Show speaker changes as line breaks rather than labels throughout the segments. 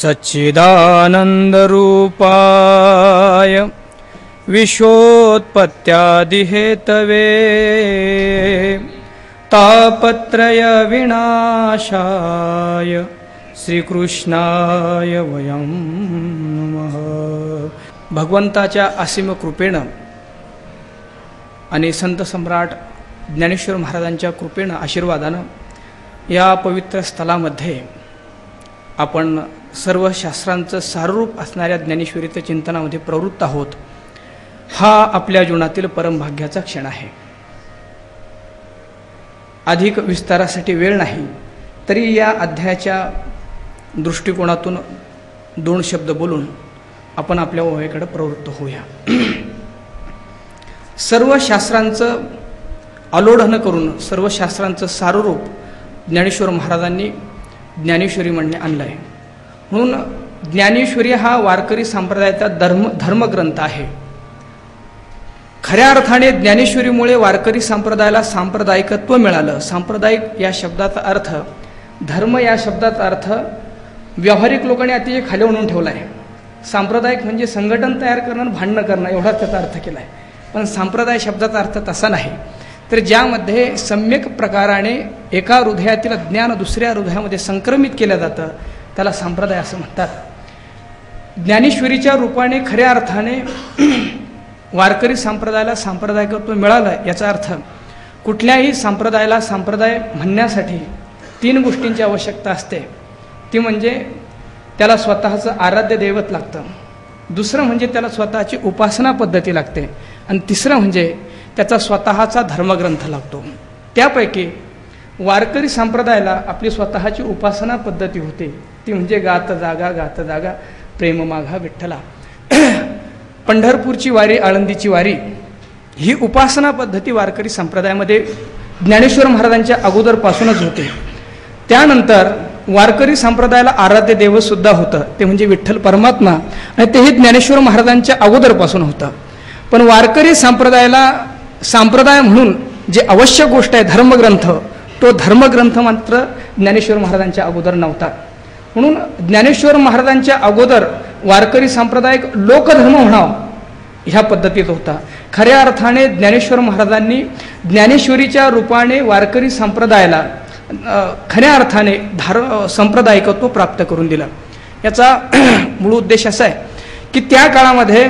सच्चिदानन्दरूपाय विश्वोत्पत्त्यादिहेतवे तापत्रयविनाशाय श्रीकृष्णाय वयं नमः। भगवंताच्या असीम कृपेनं आणि संत सम्राट ज्ञानेश्वर महाराजांच्या कृपेनं आशीर्वादानं या पवित्र स्थलामध्ये आपण सर्व शास्त्रांचं साररूप असणाऱ्या ज्ञानेश्वरीच्या चिंतनामध्ये प्रवृत्त आहोत। हा आपल्या जीवनातील परमभाग्याचा क्षण आहे। अधिक विस्तारासाठी वेळ नाही, तरी या अध्यायाच्या दृष्टिकोनातून दोन शब्द बोलून आपण आपल्या ओव्याकडे प्रवृत्त होऊया। सर्व शास्त्रांचं आलोढन करून सर्व शास्त्रांचं साररूप ज्ञानेश्वर महाराजांनी ज्ञानेश्वरी म्हणणे आणलं आहे। म्हणून ज्ञानेश्वरी हा वारकरी संप्रदायाचा धर्मग्रंथ आहे। खऱ्या अर्थाने ज्ञानेश्वरीमुळे वारकरी संप्रदायाला सांप्रदायिकत्व मिळालं। सांप्रदायिक या शब्दाचा अर्थ, धर्म या शब्दाचा अर्थ व्यावहारिक लोकांनी अतिशय खाली आणून ठेवला आहे। सांप्रदायिक म्हणजे संघटन तयार करणं, भांडणं करणं एवढाच त्याचा अर्थ केला आहे। पण संप्रदाय शब्दाचा अर्थ तसा नाही, तर ज्यामध्ये सम्यक प्रकाराने एका हृदयातील ज्ञान दुसऱ्या हृदयामध्ये संक्रमित केलं जातं त्याला संप्रदाय असं म्हणतात। ज्ञानेश्वरीच्या रूपाने खऱ्या अर्थाने वारकरी संप्रदायाला सांप्रदायिकत्व मिळालं। याचा अर्थ कुठल्याही संप्रदायाला संप्रदाय म्हणण्यासाठी तीन गोष्टींची आवश्यकता असते। ती म्हणजे त्याला स्वतःचं आराध्य दैवत लागतं, दुसरं म्हणजे त्याला स्वतःची उपासना पद्धती लागते, आणि तिसरं म्हणजे त्याचा स्वतःचा धर्मग्रंथ लागतो। त्यापैकी वारकरी संप्रदायाला आपली स्वतःची उपासना पद्धती होते, ती म्हणजे गात जागा प्रेम माघा विठ्ठला। पंढरपूरची वारी, आळंदीची वारी ही उपासना पद्धती वारकरी संप्रदायामध्ये ज्ञानेश्वर महाराजांच्या अगोदरपासूनच होते। त्यानंतर वारकरी संप्रदायाला आराध्य देव सुद्धा होतं, ते म्हणजे विठ्ठल परमात्मा, आणि तेही ज्ञानेश्वर महाराजांच्या अगोदरपासून होतं। पण वारकरी संप्रदायाला संप्रदाय म्हणून जे आवश्यक गोष्ट आहे धर्मग्रंथ, तो धर्मग्रंथ मात्र ज्ञानेश्वर महाराजांच्या अगोदर नव्हता। म्हणून ज्ञानेश्वर महाराजांच्या अगोदर वारकरी सांप्रदायिक लोकधर्म म्हणावा ह्या पद्धतीत होता। खऱ्या अर्थाने ज्ञानेश्वर महाराजांनी ज्ञानेश्वरीच्या रूपाने वारकरी संप्रदायाला खऱ्या अर्थाने संप्रदायिकत्व प्राप्त करून दिलं। याचा मूळ उद्देश असा आहे की त्या काळामध्ये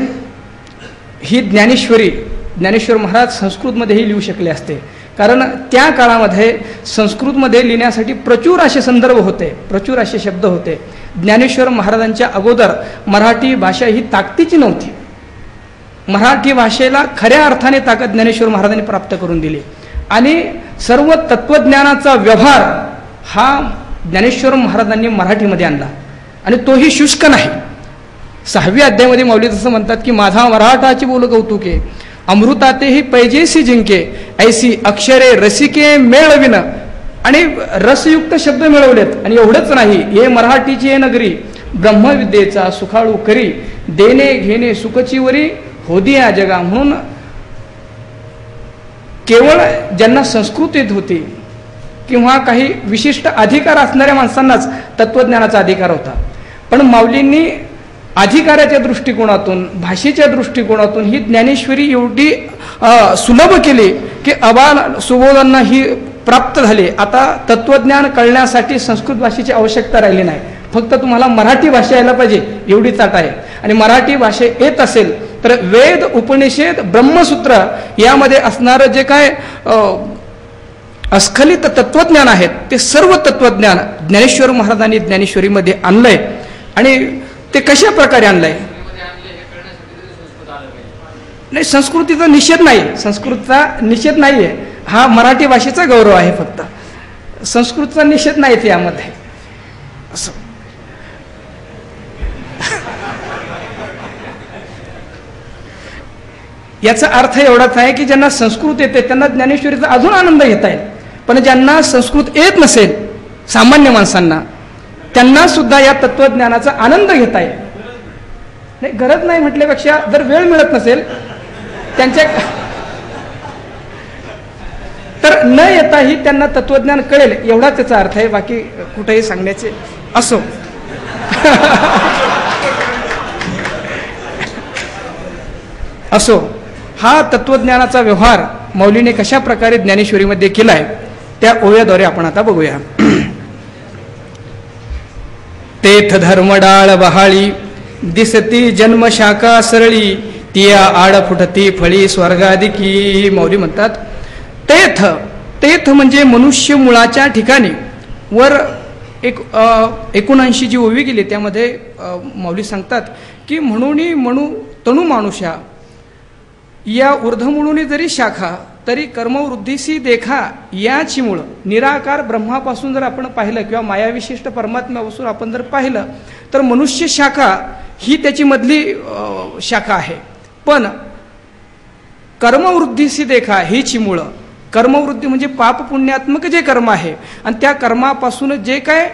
ही ज्ञानेश्वर महाराज संस्कृतमध्येही लिहू शकले असते, कारण त्या काळामध्ये संस्कृतमध्ये लिहिण्यासाठी प्रचूर असे संदर्भ होते, प्रचूर असे शब्द होते। ज्ञानेश्वर महाराजांच्या अगोदर मराठी भाषा ही ताकदीची नव्हती। मराठी भाषेला खऱ्या अर्थाने ताकद ज्ञानेश्वर महाराजांनी प्राप्त करून दिली, आणि सर्व तत्वज्ञानाचा व्यवहार हा ज्ञानेश्वर महाराजांनी मराठीमध्ये आणला, आणि तोही शुष्क नाही। 6व्या अध्यायामध्ये माऊली जसं म्हणतात की माझा मराठाची बोल कौतुके, अमृतातेही पैजेसी जिंके, ऐसी अक्षरे रसिके मेळविन, आणि रसयुक्त शब्द मिळवलेत। आणि एवढंच नाही, हे मराठीची नगरी ब्रह्मविद्येचा सुखाळू करी, देणे घेणे सुखचीवरी होदिया जगा। म्हणून केवळ ज्यांना संस्कृत येत होती किंवा काही विशिष्ट अधिकार असणाऱ्या माणसांनाच तत्वज्ञानाचा अधिकार होता। पण माऊलींनी अधिकाराच्या दृष्टिकोनातून, भाषेच्या दृष्टिकोनातून ही ज्ञानेश्वरी एवढी सुलभ केली की अबाल सुबोधांना ही प्राप्त झाली। आता तत्वज्ञान कळण्यासाठी संस्कृत भाषेची आवश्यकता राहिली नाही, फक्त तुम्हाला मराठी भाषा यायला पाहिजे एवढी ताट आहे। आणि मराठी भाषा येत असेल तर वेद, उपनिषद, ब्रह्मसूत्र यामध्ये असणारं जे काय अस्खलित तत्वज्ञान आहेत ते सर्व तत्वज्ञान ज्ञानेश्वर महाराजांनी ज्ञानेश्वरीमध्ये आणलंय। आणि ते कशा प्रकारे आणलंय? नाही, संस्कृतीचा निषेध नाही, संस्कृतचा निषेध नाही आहे, हा मराठी भाषेचा गौरव आहे, फक्त संस्कृतचा निषेध नाही यामध्ये असं। याचा अर्थ एवढाच आहे की ज्यांना संस्कृत येते त्यांना ज्ञानेश्वरीचा अजून आनंद घेता येईल, पण ज्यांना संस्कृत येत नसेल, सामान्य माणसांना, त्यांना सुद्धा या तत्वज्ञानाचा आनंद घेता येईल। नाही, गरज नाही म्हटल्यापेक्षा जर वेळ मिळत नसेल त्यांच्या, तर न येताही त्यांना तत्वज्ञान कळेल एवढाच त्याचा अर्थ आहे, बाकी कुठेही सांगण्याचे असो। असो, हा तत्वज्ञानाचा व्यवहार मौलीने कशा प्रकारे ज्ञानेश्वरीमध्ये केलाय त्या ओव्याद्वारे आपण आता बघूया. तेथ धर्मडाळ बहाळी दिसती जन्मशाखा सरळी तिया आड फुटती फळी स्वर्गादिकी. मौली म्हणतात तेथ, तेथ म्हणजे मनुष्य मुळाच्या ठिकाणी. वर 79 जी ओवी गेली त्यामध्ये मौली सांगतात की म्हणून म्हणू तणू मानुषा या ऊर्ध्वमुळून जरी शाखा तरी कर्मवृद्धीसी देखा याची मूळ. निराकार ब्रह्मापासून जर आपण पाहिलं किंवा मायाविशिष्ट परमात्म्यापासून आपण जर पाहिलं तर मनुष्य शाखा ही त्याची मधली शाखा आहे. पण कर्मवृद्धीसी देखा हीची मूळ. कर्मवृद्धी म्हणजे पाप पुण्यात्मक जे कर्म आहे आणि त्या कर्मापासून जे काय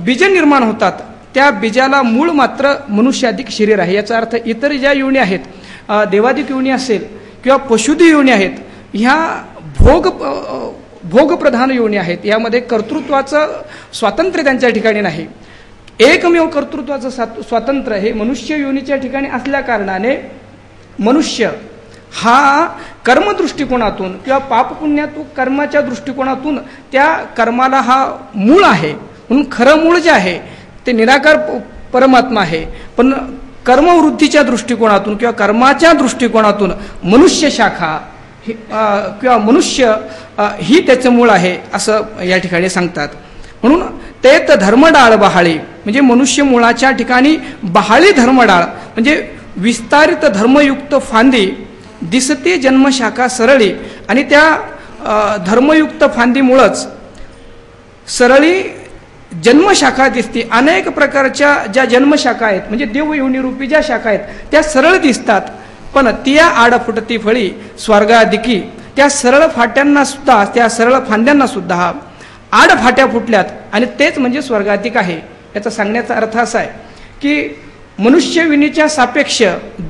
बीज निर्माण होतात त्या बीजाला मूळ मात्र मनुष्याधिक शरीर आहे. याचा अर्थ इतर ज्या योनी आहेत, देवाधिक योनी असेल किंवा पशुधी योनी आहेत, ह्या भोगप्रधान योनी आहेत. यामध्ये कर्तृत्वाचं स्वातंत्र्य त्यांच्या ठिकाणी नाही. एकमेव कर्तृत्वाचं स्वातंत्र्य हे मनुष्य योनीच्या ठिकाणी असल्या कारणाने मनुष्य हा कर्मदृष्टिकोनातून किंवा पापपुण्यातून कर्माच्या दृष्टिकोनातून त्या कर्माला हा मूळ आहे. म्हणून खरं मूळ जे आहे ते निराकार परमात्मा आहे. पण कर्मवृद्धीच्या दृष्टिकोनातून किंवा कर्माच्या दृष्टिकोनातून मनुष्य शाखा किंवा मनुष्य ही त्याचं मूळ आहे असं या ठिकाणी सांगतात. म्हणून तेथ धर्मडाळ बहाळी म्हणजे मनुष्य मुळाच्या ठिकाणी बहाळी धर्मडाळ म्हणजे विस्तारित धर्मयुक्त फांदी दिसते जन्मशाखा सरळी. आणि त्या धर्मयुक्त फांदीमुळंच सरळी जन्मशाखा दिसते. अनेक प्रकारच्या ज्या जन्मशाखा आहेत म्हणजे देवयोनीरूपी ज्या शाखा आहेत त्या सरळ दिसतात. पण तिया आड फुटती फळी स्वर्गादिकी. त्या सरळ फाट्यांना सुद्धा, त्या सरळ फांद्यांना सुद्धा आड फाट्या फुटल्यात आणि तेच म्हणजे स्वर्गाधिक आहे. याचा सांगण्याचा अर्थ असा आहे की मनुष्ययोनीच्या सापेक्ष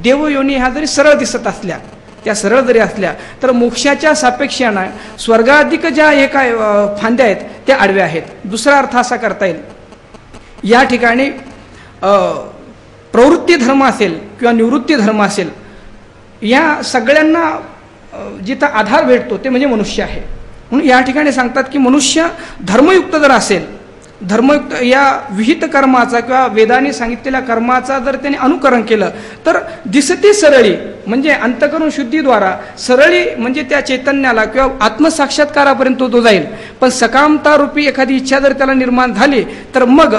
देवयोनी ह्या जरी सरळ दिसत असल्या, त्या सरळ जरी असल्या तर मोक्षाच्या सापेक्षानं स्वर्गाधिक ज्या एका फांद्या आहेत त्या आडव्या आहेत. दुसरा अर्थ असा करता येईल, या ठिकाणी प्रवृत्ती धर्म असेल किंवा निवृत्ती धर्म असेल, या सगळ्यांना जिथं आधार भेटतो ते म्हणजे मनुष्य आहे. म्हणून या ठिकाणी सांगतात की मनुष्य धर्मयुक्त जर असेल, धर्मयुक्त या विहित कर्माचा किंवा वेदाने सांगितलेल्या कर्माचा जर त्याने अनुकरण केलं तर दिसती सरळी म्हणजे अंतकरण शुद्धीद्वारा सरळी म्हणजे त्या चैतन्याला किंवा आत्मसाक्षात्कारापर्यंत तो जाईल. पण सकामता रूपी एखादी इच्छा जर त्याला निर्माण झाली तर मग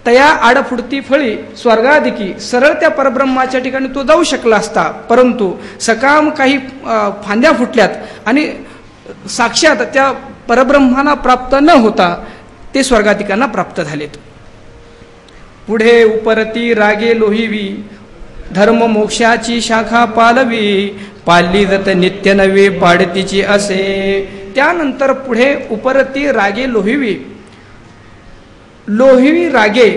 तया आडफुडती फळी स्वर्गाधिकी सरळ त्या परब्रह्माच्या ठिकाणी तो जाऊ शकला असता. परंतु सकाम काही फांद्या फुटल्यात आणि साक्षात त्या परब्रह्माला प्राप्त न होता ते स्वर्गाधिकांना प्राप्त झालेत. पुढे उपरती रागे लोहिवी धर्म मोक्षाची शाखा पालवी पालली जत नित्य नवे पाडतीची असे. त्यानंतर पुढे उपरती रागे लोहिवी, लोहिवी रागे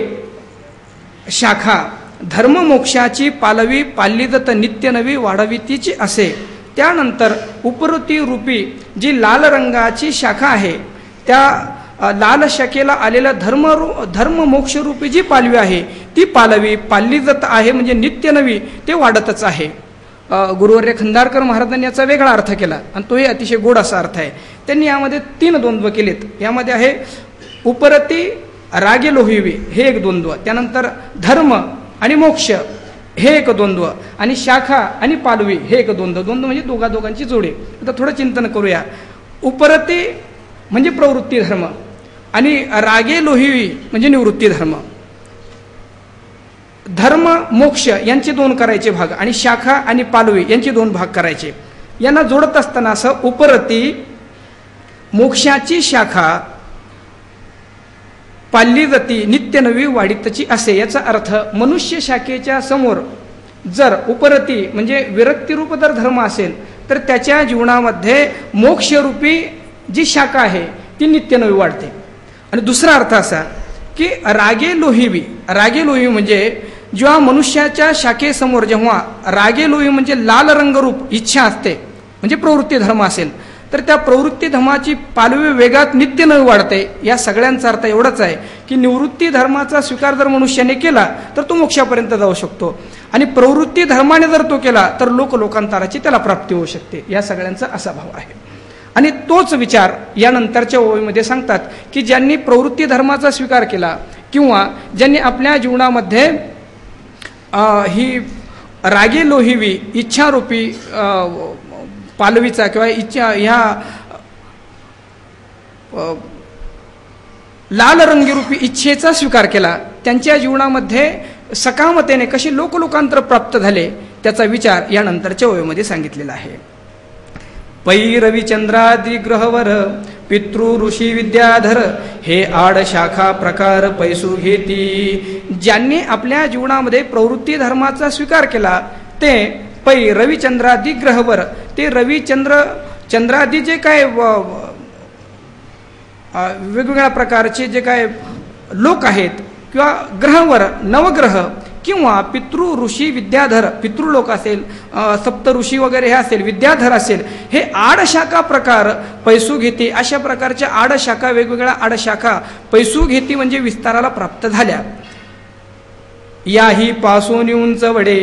शाखा धर्म मोक्षाची पालवी पालली जत नित्य नवी वाढवितीची असे. त्यानंतर उपरती रूपी जी लाल रंगाची शाखा आहे त्या लाल शाखेला आलेलं धर्म मोक्ष रूपी जी पालवी आहे ती पालवी पालली जात आहे म्हणजे नित्य नवी ते वाढतच आहे. गुरुवर्य खंदारकर महाराजांनी याचा वेगळा अर्थ केला आणि तोही अतिशय गोड असा अर्थ आहे. त्यांनी यामध्ये 3 द्वंद्व केलेत. यामध्ये आहे उपरती रागे लोहिवी हे एक द्वंद्व, त्यानंतर धर्म आणि मोक्ष हे एक द्वंद्व आणि शाखा आणि पालवी हे एक द्वंद्व. द्वंद्व म्हणजे दोघांची जोडी. आता थोडं चिंतन करूया. उपरती म्हणजे प्रवृत्ती धर्म आणि रागे लोहिवी म्हणजे निवृत्ती धर्म. धर्म मोक्ष यांचे 2 करायचे भाग आणि शाखा आणि पालवी यांचे 2 भाग करायचे. यांना जोडत असताना असं उपरती मोक्षाची शाखा पालली जाती नित्य नवी वाढीतची असे. याचा अर्थ मनुष्य शाखेच्या समोर जर उपरती म्हणजे विरक्तीरूप जर धर्म असेल तर त्याच्या जीवनामध्ये मोक्षरूपी जी शाखा आहे ती नित्य नवी वाढते. आणि दुसरा अर्थ असा की रागे लोहिवी, रागे लोहिवी म्हणजे जेव्हा मनुष्याच्या शाखेसमोर जेव्हा रागे लोहिवी म्हणजे लाल रंगरूप इच्छा असते म्हणजे प्रवृत्ती धर्म असेल तर त्या प्रवृत्ती धर्माची पालवी वेगात नित्य न वाढते. या सगळ्यांचा अर्थ एवढाच आहे की निवृत्ती धर्माचा स्वीकार जर मनुष्याने केला तर तो मोक्षापर्यंत जाऊ शकतो, आणि प्रवृत्ती धर्माने जर तो केला तर लोकांतराची त्याला प्राप्ती होऊ शकते. या सगळ्यांचा असा भाव आहे. आणि तोच विचार यानंतरच्या ओळीमध्ये सांगतात की ज्यांनी प्रवृत्ती धर्माचा स्वीकार केला किंवा ज्यांनी आपल्या जीवनामध्ये ही रागे लोहिवी इच्छारूपी पालवीचा किंवा इच्छा ह्या लाल रंगीरूपी इच्छेचा स्वीकार केला, त्यांच्या जीवनामध्ये सकामतेने कशी लोकांतर प्राप्त झाले त्याचा विचार यानंतरच्या ओळीमध्ये सांगितलेला आहे. पै रविचंद्रादी ग्रहवर पितृ ऋषी विद्याधर हे आड शाखा प्रकार पैसू घेती. ज्यांनी आपल्या जीवनामध्ये प्रवृत्ती धर्माचा स्वीकार केला ते पै रविचंद्रादी ग्रहवर, ते चंद्रादी जे काय वेगवेगळ्या प्रकारचे जे काय लोक आहेत किंवा ग्रहावर नवग्रह किंवा पितृ ऋषी विद्याधर, पितृलोक असेल, सप्त ऋषी वगैरे हे असेल, विद्याधर असेल, हे आडशाखा प्रकार पैसू घेते. अशा प्रकारच्या आडशाखा, वेगवेगळ्या आडशाखा पैसू घेती म्हणजे विस्ताराला प्राप्त झाल्या. याही पासून उंच वडे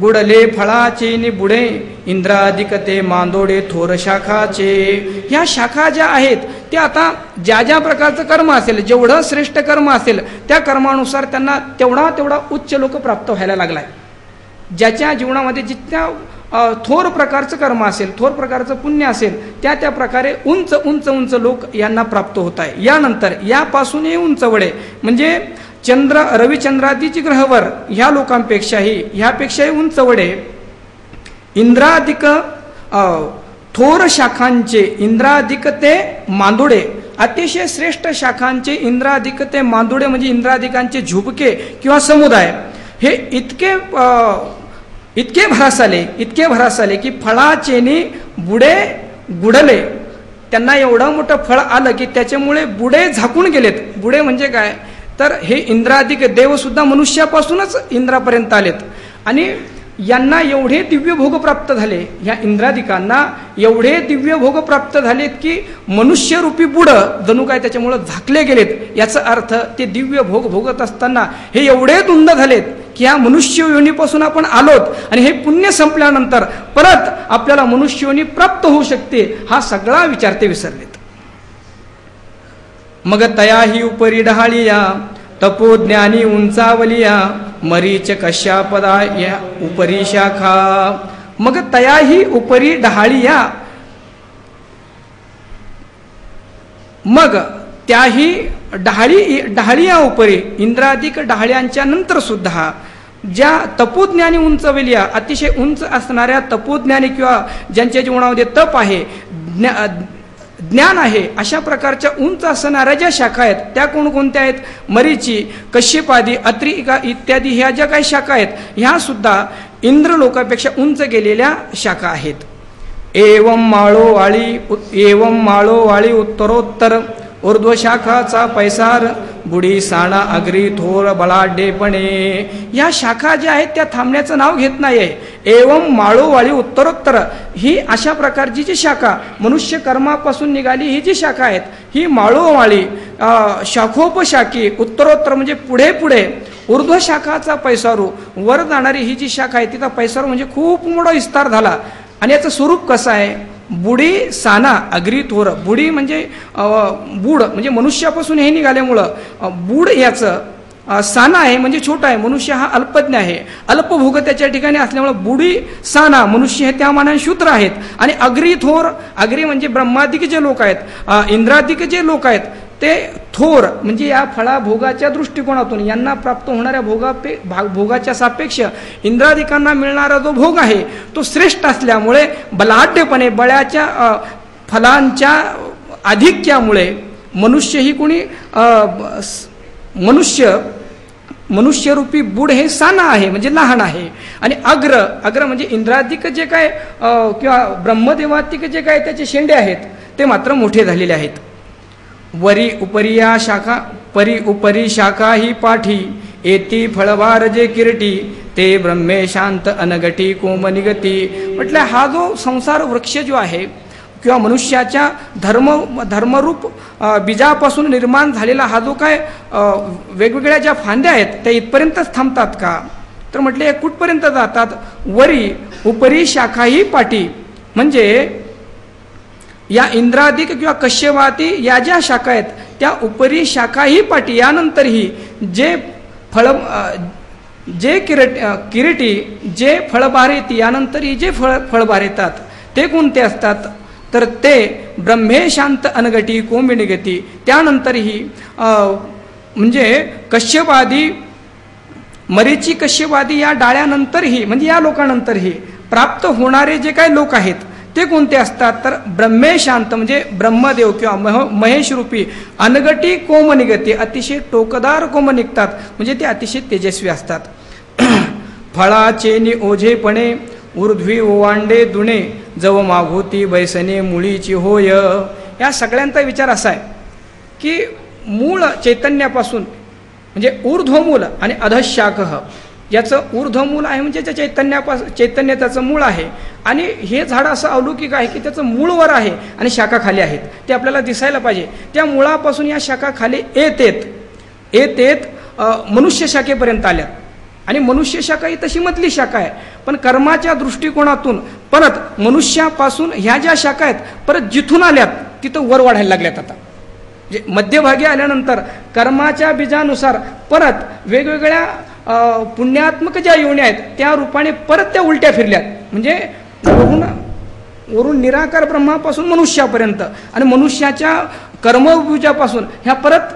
गुडले फळाचे नि बुडे इंद्रादिकते मांदोडे थोर शाखाचे. ह्या शाखा ज्या आहेत त्या आता ज्या प्रकारचं कर्म असेल, जेवढं श्रेष्ठ कर्म असेल त्या कर्मानुसार त्यांना तेवढा उच्च लोक प्राप्त व्हायला लागलाय. ज्याच्या जीवनामध्ये जितक्या थोर प्रकारचं कर्म असेल, थोर प्रकारचं पुण्य असेल, त्या प्रकारे उंच लोक यांना प्राप्त होत आहे. यानंतर यापासून उंच वडे म्हणजे रविचंद्रादीची ग्रहवर ह्या लोकांपेक्षाही ह्यापेक्षाही उंच वडे इंद्रादिक थोर शाखांचे, इंद्रादिक ते मांदोडे, अतिशय श्रेष्ठ शाखांचे इंद्रादिक ते मांदोडे म्हणजे इंद्रादिकांचे झुपके किंवा समुदाय हे इतके भरास आले की फळाचेनी बुडे गुडले. त्यांना एवढं मोठं फळ आलं की त्याच्यामुळे बुडे झाकून गेलेत. बुडे म्हणजे काय तर हे इंद्रादिक देव सुद्धा मनुष्यापासूनच इंद्रापर्यंत आलेत आणि यांना एवढे दिव्य भोग प्राप्त झाले, ह्या इंद्रादिकांना एवढे दिव्य भोग प्राप्त झालेत की मनुष्यरूपी बुड जणू काय त्याच्यामुळे झाकले गेलेत. याचा अर्थ ते दिव्य भोग भोगत असताना हे एवढे धुंद झालेत की ह्या मनुष्य योनीपासून आपण आलोत आणि हे पुण्य संपल्यानंतर परत आपल्याला मनुष्य योनी प्राप्त होऊ शकते हा सगळा विचार ते विसरलेत. मग तयाही उपरी डहाळिया तपोज्ञानी उंचावलिया मरीच कश्यापदा या उपरी शाखा. मग तयाही उपरी डहाळिया, मग त्याही डहाळिया उपरी इंद्रादिक डहाळ्यांच्या नंतर सुद्धा ज्या तपोज्ञानी उंचवलिया, अतिशय उंच असणाऱ्या तपोज्ञानी किंवा ज्यांच्या जीवनामध्ये तप आहे, ज्ञान आहे, अशा प्रकारच्या उंच असणाऱ्या ज्या शाखा आहेत त्या कोणकोणत्या आहेत? मरीची, कश्यपादी, अत्रिका इत्यादी ह्या ज्या काही शाखा आहेत ह्या सुद्धा इंद्र लोकापेक्षा उंच गेलेल्या शाखा आहेत. एवं माळोवाळी उत्तरोत्तर ऊर्ध्व शाखाचा पैसार बुडी साणा अग्री थोर बलाढ्यपणे. या शाखा ज्या आहेत त्या थांबण्याचं नाव घेत नाहीये. एवं माळोवाळी उत्तरोत्तर ही अशा प्रकारची जी शाखा मनुष्य कर्मापासून निघाली ही जी शाखा आहेत ही माळोवाळी शाखोपशाखी, उत्तरोत्तर म्हणजे पुढे पुढे, ऊर्ध्व शाखाचा पैसारू वर जाणारी ही जी शाखा आहे तिचा पैसारू म्हणजे खूप मोठा विस्तार झाला. आणि याचं स्वरूप कसं आहे? बुडी साना अग्री थोर. बुडी म्हणजे बूड म्हणजे मनुष्यापासून हे निघाल्यामुळं बूड याचं साना आहे म्हणजे छोटा आहे. मनुष्य हा अल्पज्ञ आहे, अल्पभोग त्याच्या ठिकाणी असल्यामुळं बुडी साना मनुष्य हे त्या मानाने शूद्र आहेत. आणि अग्री थोर, अग्री म्हणजे ब्रह्मादिक जे लोक आहेत, इंद्रादिक जे लोक आहेत ते थोर म्हणजे या फळाभोगाच्या दृष्टिकोनातून यांना प्राप्त होणाऱ्या भोगाच्या सापेक्ष इंद्रादिकांना मिळणारा जो भोग आहे तो श्रेष्ठ असल्यामुळे बलाढ्यपणे बळाच्या फलांच्या आधिक्यामुळे मनुष्य ही कोणी मनुष्यरूपी बुड हे साना आहे म्हणजे लहान आहे. आणि अग्र म्हणजे इंद्रादिक जे काय किंवा ब्रह्मदेवादिक जे काय त्याचे शेंडे आहेत ते मात्र मोठे झालेले आहेत. वरी उपरी शाखा ही पाठी येती फळवार जे किरटी ते ब्रह्मे शांत अनगटी कोमनिगती. म्हटलं हा जो संसार वृक्ष जो आहे किंवा मनुष्याच्या धर्मरूप बीजापासून निर्माण झालेला हा जो काय वेगवेगळ्या ज्या फांद्या आहेत त्या इथपर्यंतच थांबतात का? तर म्हटले कुठपर्यंत जातात? वरी उपरी शाखाही पाटी, म्हणजे या इंद्रादिक किंवा कश्यपादी या ज्या शाखा आहेत त्या उपरी शाखाही पाटी, यानंतरही जे किरीटी जे फळभार येते यानंतरही जे फळभार येतात ते कोणते असतात? तर ते ब्रह्मे शांत अनगटी कोंबिणी गती, त्यानंतरही म्हणजे कश्यपादी मरीची कश्यपादी या डाळ्यानंतरही म्हणजे या लोकांनंतरही प्राप्त होणारे जे काही लोक आहेत ते कोणते असतात? तर ब्रह्मे शांत म्हणजे ब्रह्मदेव किंवा महेश रूपी अनगटी कोम निगती, अतिशय टोकदार कोम निघतात, म्हणजे ते अतिशय तेजस्वी असतात. फळाचे ओझेपणे ऊर्ध्वी ओवांडे दुणे जव मागोती बैसने मुळीची होय. या सगळ्यांचा विचार असा आहे की मूळ चैतन्यापासून म्हणजे ऊर्ध्वमूल आणि अधशाख, याचं ऊर्ध्वमूल आहे म्हणजे चैतन्य त्याचं मूळ आहे, आणि हे झाड असं अलौकिक आहे की त्याचं मूळ वर आहे आणि शाखा खाली आहेत, ते आपल्याला दिसायला पाहिजे. त्या मुळापासून या शाखा खाली येत मनुष्य शाखेपर्यंत आल्या, आणि मनुष्य शाखा ही तशी मधली शाखा आहे, पण कर्माच्या दृष्टिकोनातून परत मनुष्यापासून ह्या ज्या शाखा आहेत परत जिथून आल्यात तिथं वर वाढायला लागल्यात. आता म्हणजे मध्यभागी आल्यानंतर कर्माच्या बीजानुसार परत वेगवेगळ्या पुण्यात्मक ज्या योनी आहेत त्या रूपाने परत त्या उलट्या फिरल्यात, म्हणजे वरून निराकार ब्रह्मापासून मनुष्यापर्यंत आणि मनुष्याच्या कर्मबीजापासून ह्या परत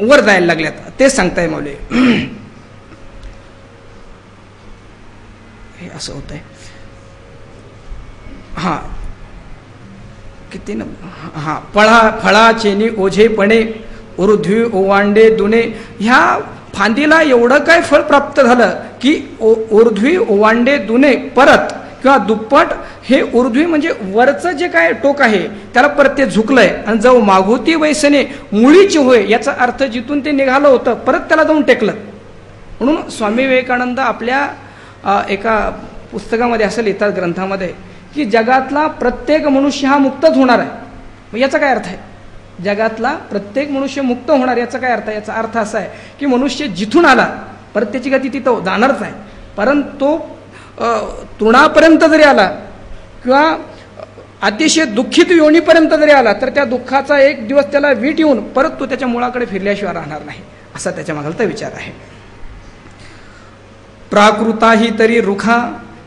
वर जायला लागल्यात. तेच सांगताय माऊली. हे असं होत आहे. हा किती न हा फळाचेनी ओझेपणे ऊर्ध्वी ओवांडे दुने, ह्या फांदीला एवढं काय फळ प्राप्त झालं की ऊर्ध्वी ओवांडे दुने परत किंवा दुप्पट, हे ऊर्ध्वी म्हणजे वरचं जे काय टोक आहे त्याला परत ते झुकलंय, आणि जाऊ मागोती वैसने मुळीची होय, याचा अर्थ जिथून ते निघालं होतं परत त्याला जाऊन टेकलं. म्हणून स्वामी विवेकानंद आपल्या एका पुस्तकामध्ये असं लिहितात ग्रंथामध्ये की जगातला प्रत्येक मनुष्य हा मुक्तच होणार आहे. याचा काय अर्थ आहे? जगातला प्रत्येक मनुष्य मुक्त होणार याचा काय अर्थ आहे? याचा अर्थ असा आहे की मनुष्य जिथून आला परत त्याची गती तिथं जाणारच आहे, परंतु तो तृणापर्यंत जरी आला किंवा अतिशय दुःखित योनीपर्यंत जरी आला तर त्या दुःखाचा एक दिवस त्याला वीट येऊन परत तो त्याच्या मुळाकडे फिरल्याशिवाय राहणार नाही, असा त्याच्या मागचा विचार आहे. प्राकृताही तरी रुखा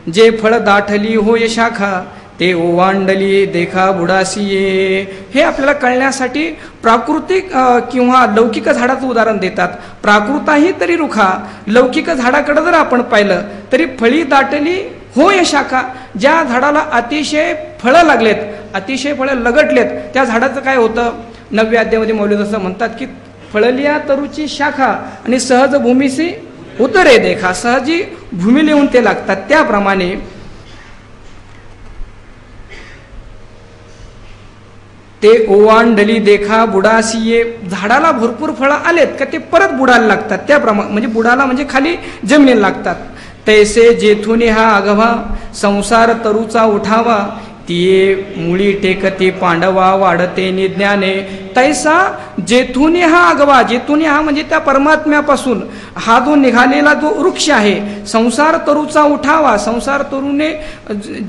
जे फळ दाठली होय शाखा ते ओवांडली देखा बुडासीये. हे आपल्याला कळण्यासाठी प्राकृतिक किंवा लौकिक झाडाचं उदाहरण देतात. प्राकृताही तरी रुखा, लौकिक झाडाकडे जर आपण पाहिलं तरी फळी दाटली होय शाखा, ज्या झाडाला अतिशय फळं लागलेत, अतिशय फळं लगटलेत, त्या झाडाचं काय होतं? 9व्या अध्यायामध्ये मौली जसं म्हणतात की फळलिया तरुची शाखा आणि सहज भूमीसी उतरे देखा, सहजी भूमी लिहून ते लागतात. त्याप्रमाणे ते ओवांडली देखा बुडासीये, झाडाला भरपूर फळं आलेत का ते परत बुडायला लागतात. त्याप्रमाणे म्हणजे बुडाला म्हणजे खाली जमिनीला लागतात. तैसे जेथुनी हा आगवा संसार तरुचा उठावा तिये मुळी टेकती पांडवा वाढते निज्ञाने. तैसा जेथुनी हा आगवा, जेथुनी हा म्हणजे त्या परमात्म्यापासून हा जो निघालेला जो वृक्ष आहे, संसार तरुचा उठावा, संसार तरुने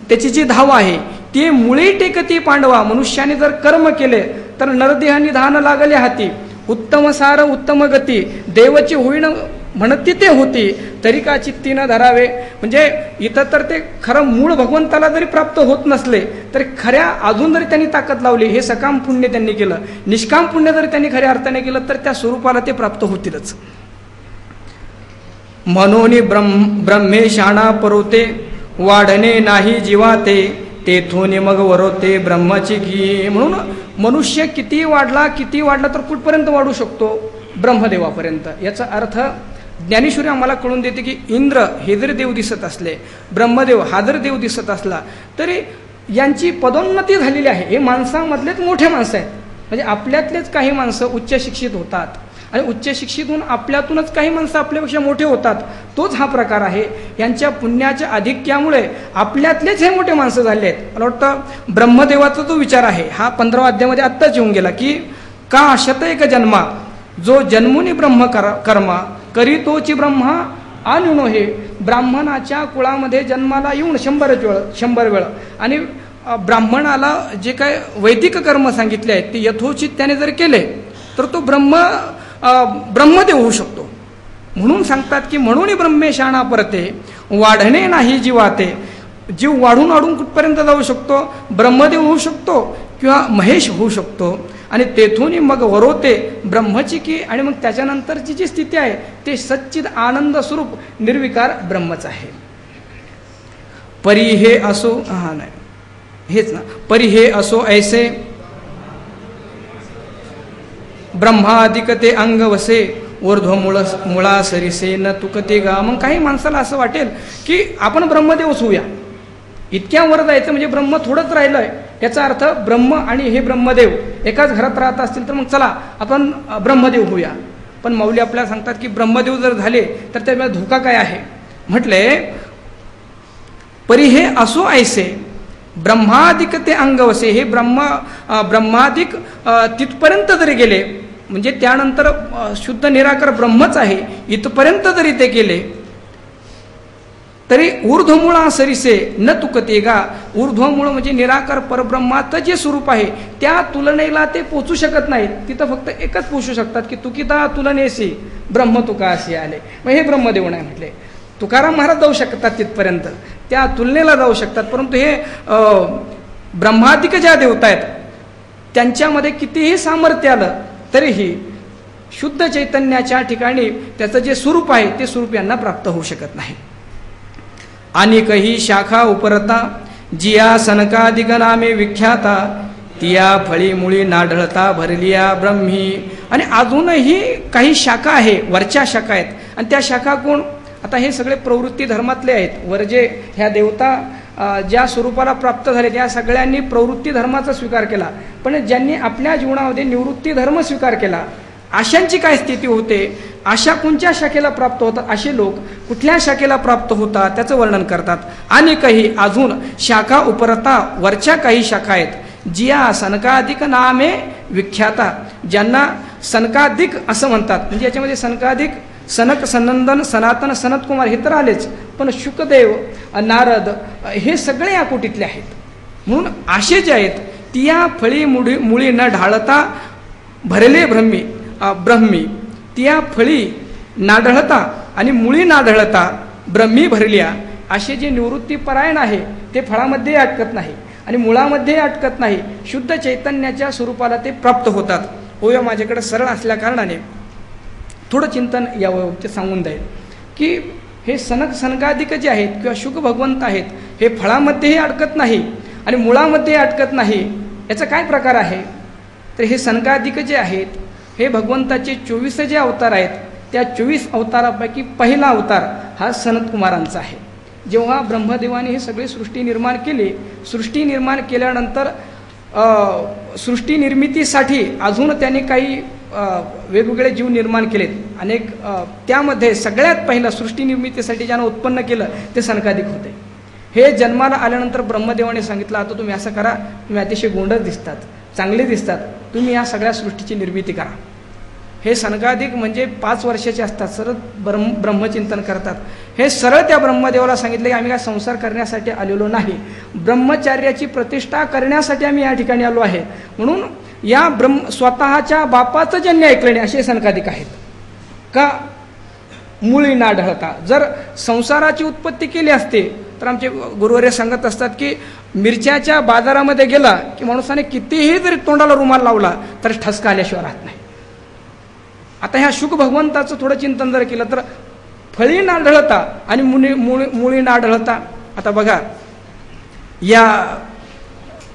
त्याची जी धाव आहे ती मुळी टेकती पांडवा. मनुष्याने जर कर्म केले तर नरदेह निधान लागले हाती, उत्तम सार उत्तम गती देवची होईन म्हणती ते होती तरी का चित्ती न धरावे. म्हणजे इथं तर ते खरं मूळ भगवंताला जरी प्राप्त होत नसले तरी खऱ्या अजून जरी त्यांनी ताकद लावली, हे सकाम पुण्य त्यांनी केलं, निष्काम पुण्य जरी त्यांनी खऱ्या अर्थाने केलं तर त्या स्वरूपाला ते प्राप्त होतीलच. मनोनी ब्रह्मे शाणा परोते वाढणे नाही जीवाते तेथून मग वरोते ब्रह्माची घी. म्हणून मनुष्य किती वाढला तर कुठपर्यंत वाढू शकतो? ब्रह्मदेवापर्यंत. याचा अर्थ ज्ञानेश्वरी आम्हाला कळून देते की इंद्र हे जरी देव दिसत असले, ब्रह्मदेव हा जर देव दिसत असला तरी यांची पदोन्नती झालेली आहे. हे माणसामधलेच मोठे माणसं आहेत, म्हणजे आपल्यातलेच काही माणसं उच्च शिक्षित होतात आणि उच्च शिक्षितून आपल्यातूनच काही माणसं आपल्यापेक्षा मोठे होतात, तोच हा प्रकार आहे. यांच्या पुण्याच्या आधिक्यामुळे आपल्यातलेच हे मोठे माणसं झाले आहेत. मला वाटतं ब्रह्मदेवाचा जो विचार आहे हा 15व्या अध्यायामध्ये आत्ताच येऊन गेला की का शतैक जन्मा जो जन्मुनी ब्रह्म कर्मा करी तोची ब्रह्मा आणून हे. ब्राह्मणाच्या कुळामध्ये जन्माला येऊन 100 वेळ आणि ब्राह्मणाला जे काय वैदिक कर्म सांगितले आहेत ते यथोचित त्याने जर केले तर तो ब्रह्मदेव होऊ शकतो. म्हणून सांगतात की म्हणून ब्रह्मेशाणा परते वाढणे नाही जीवाते. जीव वाढून वाढून कुठपर्यंत जाऊ शकतो? ब्रह्मदेव होऊ शकतो किंवा महेश होऊ शकतो आणि तेथून मग वरोते ब्रह्मची की आणि मग त्याच्यानंतरची जी स्थिती आहे ते सच्चिद आनंद स्वरूप निर्विकार ब्रह्मच आहे. परी हे असो नाही हेच ना, परी हे असो ऐसे ब्रह्मादिकते अंग वसे ऊर्ध्व मुळा सरिसे न तुकते गा. मग काही माणसाला असं वाटेल की आपण ब्रह्मदेवच होऊया, इतक्या वर जायचं म्हणजे ब्रह्म थोडंच राहिलंय. याचा अर्थ ब्रह्म आणि हे ब्रह्मदेव एकाच घरात राहत असतील तर मग चला आपण ब्रह्मदेव होऊया. पण माऊली आपल्याला सांगतात की ब्रह्मदेव जर झाले तर त्यामध्ये धोका काय आहे? म्हटले परी हे असो ऐसे ब्रह्मादिक ते अंगवसे. हे ब्रह्मादिक तिथपर्यंत जरी गेले म्हणजे त्यानंतर शुद्ध निराकार ब्रह्मच आहे इथपर्यंत जरी ते गेले तरी ऊर्ध्वमुळा सरिसे न तुकते गा. ऊर्ध्वमुळ म्हणजे निराकार परब्रह्माचं जे स्वरूप आहे त्या तुलनेला ते पोचू शकत नाहीत. तिथं फक्त एकच पोचू शकतात की तुकिता तुलनेशी ब्रह्म तुका असे आले. मग हे ब्रह्मदेव नाही म्हटले. तुकाराम महाराज जाऊ शकतात तिथपर्यंत, त्या तुलनेला जाऊ शकतात. परंतु हे ब्रह्मादिक ज्या देवता आहेत त्यांच्यामध्ये कितीही सामर्थ्य आलं तरीही शुद्ध चैतन्याच्या ठिकाणी त्याचं जे स्वरूप आहे ते स्वरूप यांना प्राप्त होऊ शकत नाही. आणि काही शाखा उपरता जिया सनकादिक नामे विख्याता तिया फळी मुळी नाढळता भरलिया ब्रह्मी. आणि अजूनही काही शाखा आहे, वरच्या शाखा आहेत. आणि त्या शाखा कोण? आता हे सगळे प्रवृत्ती धर्मातले आहेत. वर जे ह्या देवता ज्या स्वरूपाला प्राप्त झाले त्या सगळ्यांनी प्रवृत्ती धर्माचा स्वीकार केला. पण ज्यांनी आपल्या जीवनामध्ये निवृत्ती धर्म स्वीकार केला अशांची काय स्थिती होते? अशा कोणत्या शाखेला प्राप्त होतात? असे लोक कुठल्या शाखेला प्राप्त होतात त्याचं वर्णन करतात. आणि काही अजून शाखा उपरता वरच्या काही शाखा आहेत जिया सनकाधिक नामे विख्याता. ज्यांना सनकाधिक असं म्हणतात. म्हणजे याच्यामध्ये सनकाधिक सनक सनंदन सनातन सनत कुमार हे तर आलेच, पण शुकदेव नारद हे सगळे या कोटीतले आहेत. म्हणून असे जे आहेत तिया फळी मुळी न ढाळता भरले ब्रह्मी तिया फळी नाढळता आणि मुळी नाढळता ब्रह्मी भरल्या. असे जे निवृत्तीपरायण आहे ते फळामध्ये अटकत नाही आणि मुळामध्ये अटकत नाही. शुद्ध चैतन्याच्या स्वरूपाला ते प्राप्त होतात. होय माझ्याकडे सरळ असल्या कारणाने थोडं चिंतन यावं ते सांगून जाईल की हे सनकाधिक जे आहेत किंवा शुक भगवंत आहेत हे फळामध्येही अडकत नाही आणि मुळामध्ये अडकत नाही. याचा काय प्रकार आहे? तर हे सनकाधिक जे आहेत हे भगवंताचे 24 जे अवतार आहेत त्या 24 अवतारापैकी पहिला अवतार हा सनत कुमारांचा आहे. जेव्हा ब्रह्मदेवाने हे सगळे सृष्टी निर्माण केली, सृष्टी निर्माण केल्यानंतर सृष्टी निर्मितीसाठी अजून त्यांनी काही वेगवेगळे जीव निर्माण केलेत अनेक. त्यामध्ये सगळ्यात पहिलं सृष्टी निर्मितीसाठी ज्यानं उत्पन्न केलं ते सनकाधिक होते. हे जन्माला आल्यानंतर ब्रह्मदेवाने सांगितलं आता तुम्ही असं करा, तुम्ही अतिशय गोंडस दिसतात, चांगले दिसतात, तुम्ही या सगळ्या सृष्टीची निर्मिती करा. हे सनकाधिक म्हणजे 5 वर्षाचे असतात, सरळ ब्रह्मचिंतन करतात. हे सरळ त्या ब्रह्मदेवाला सांगितले की आम्ही काय संसार करण्यासाठी आलेलो नाही, ब्रह्मचार्याची प्रतिष्ठा करण्यासाठी आम्ही या ठिकाणी आलो आहे. म्हणून या स्वतःच्या बापाचं जन्य ऐकले नाही असे सनकाधिक आहेत. का? मुळी ना ढळता. जर संसाराची उत्पत्ती केली असते तर आमचे गुरुवर्य सांगत असतात की मिरच्याच्या बाजारामध्ये गेला की माणसाने कितीही जरी तोंडाला रुमाल लावला तर ठसका आल्याशिवाय राहत नाही. आता ह्या शुक भगवंताचं थोडं चिंतन जर केलं तर फळी ना ढळता आणि मुळी ना ढळता. आता बघा या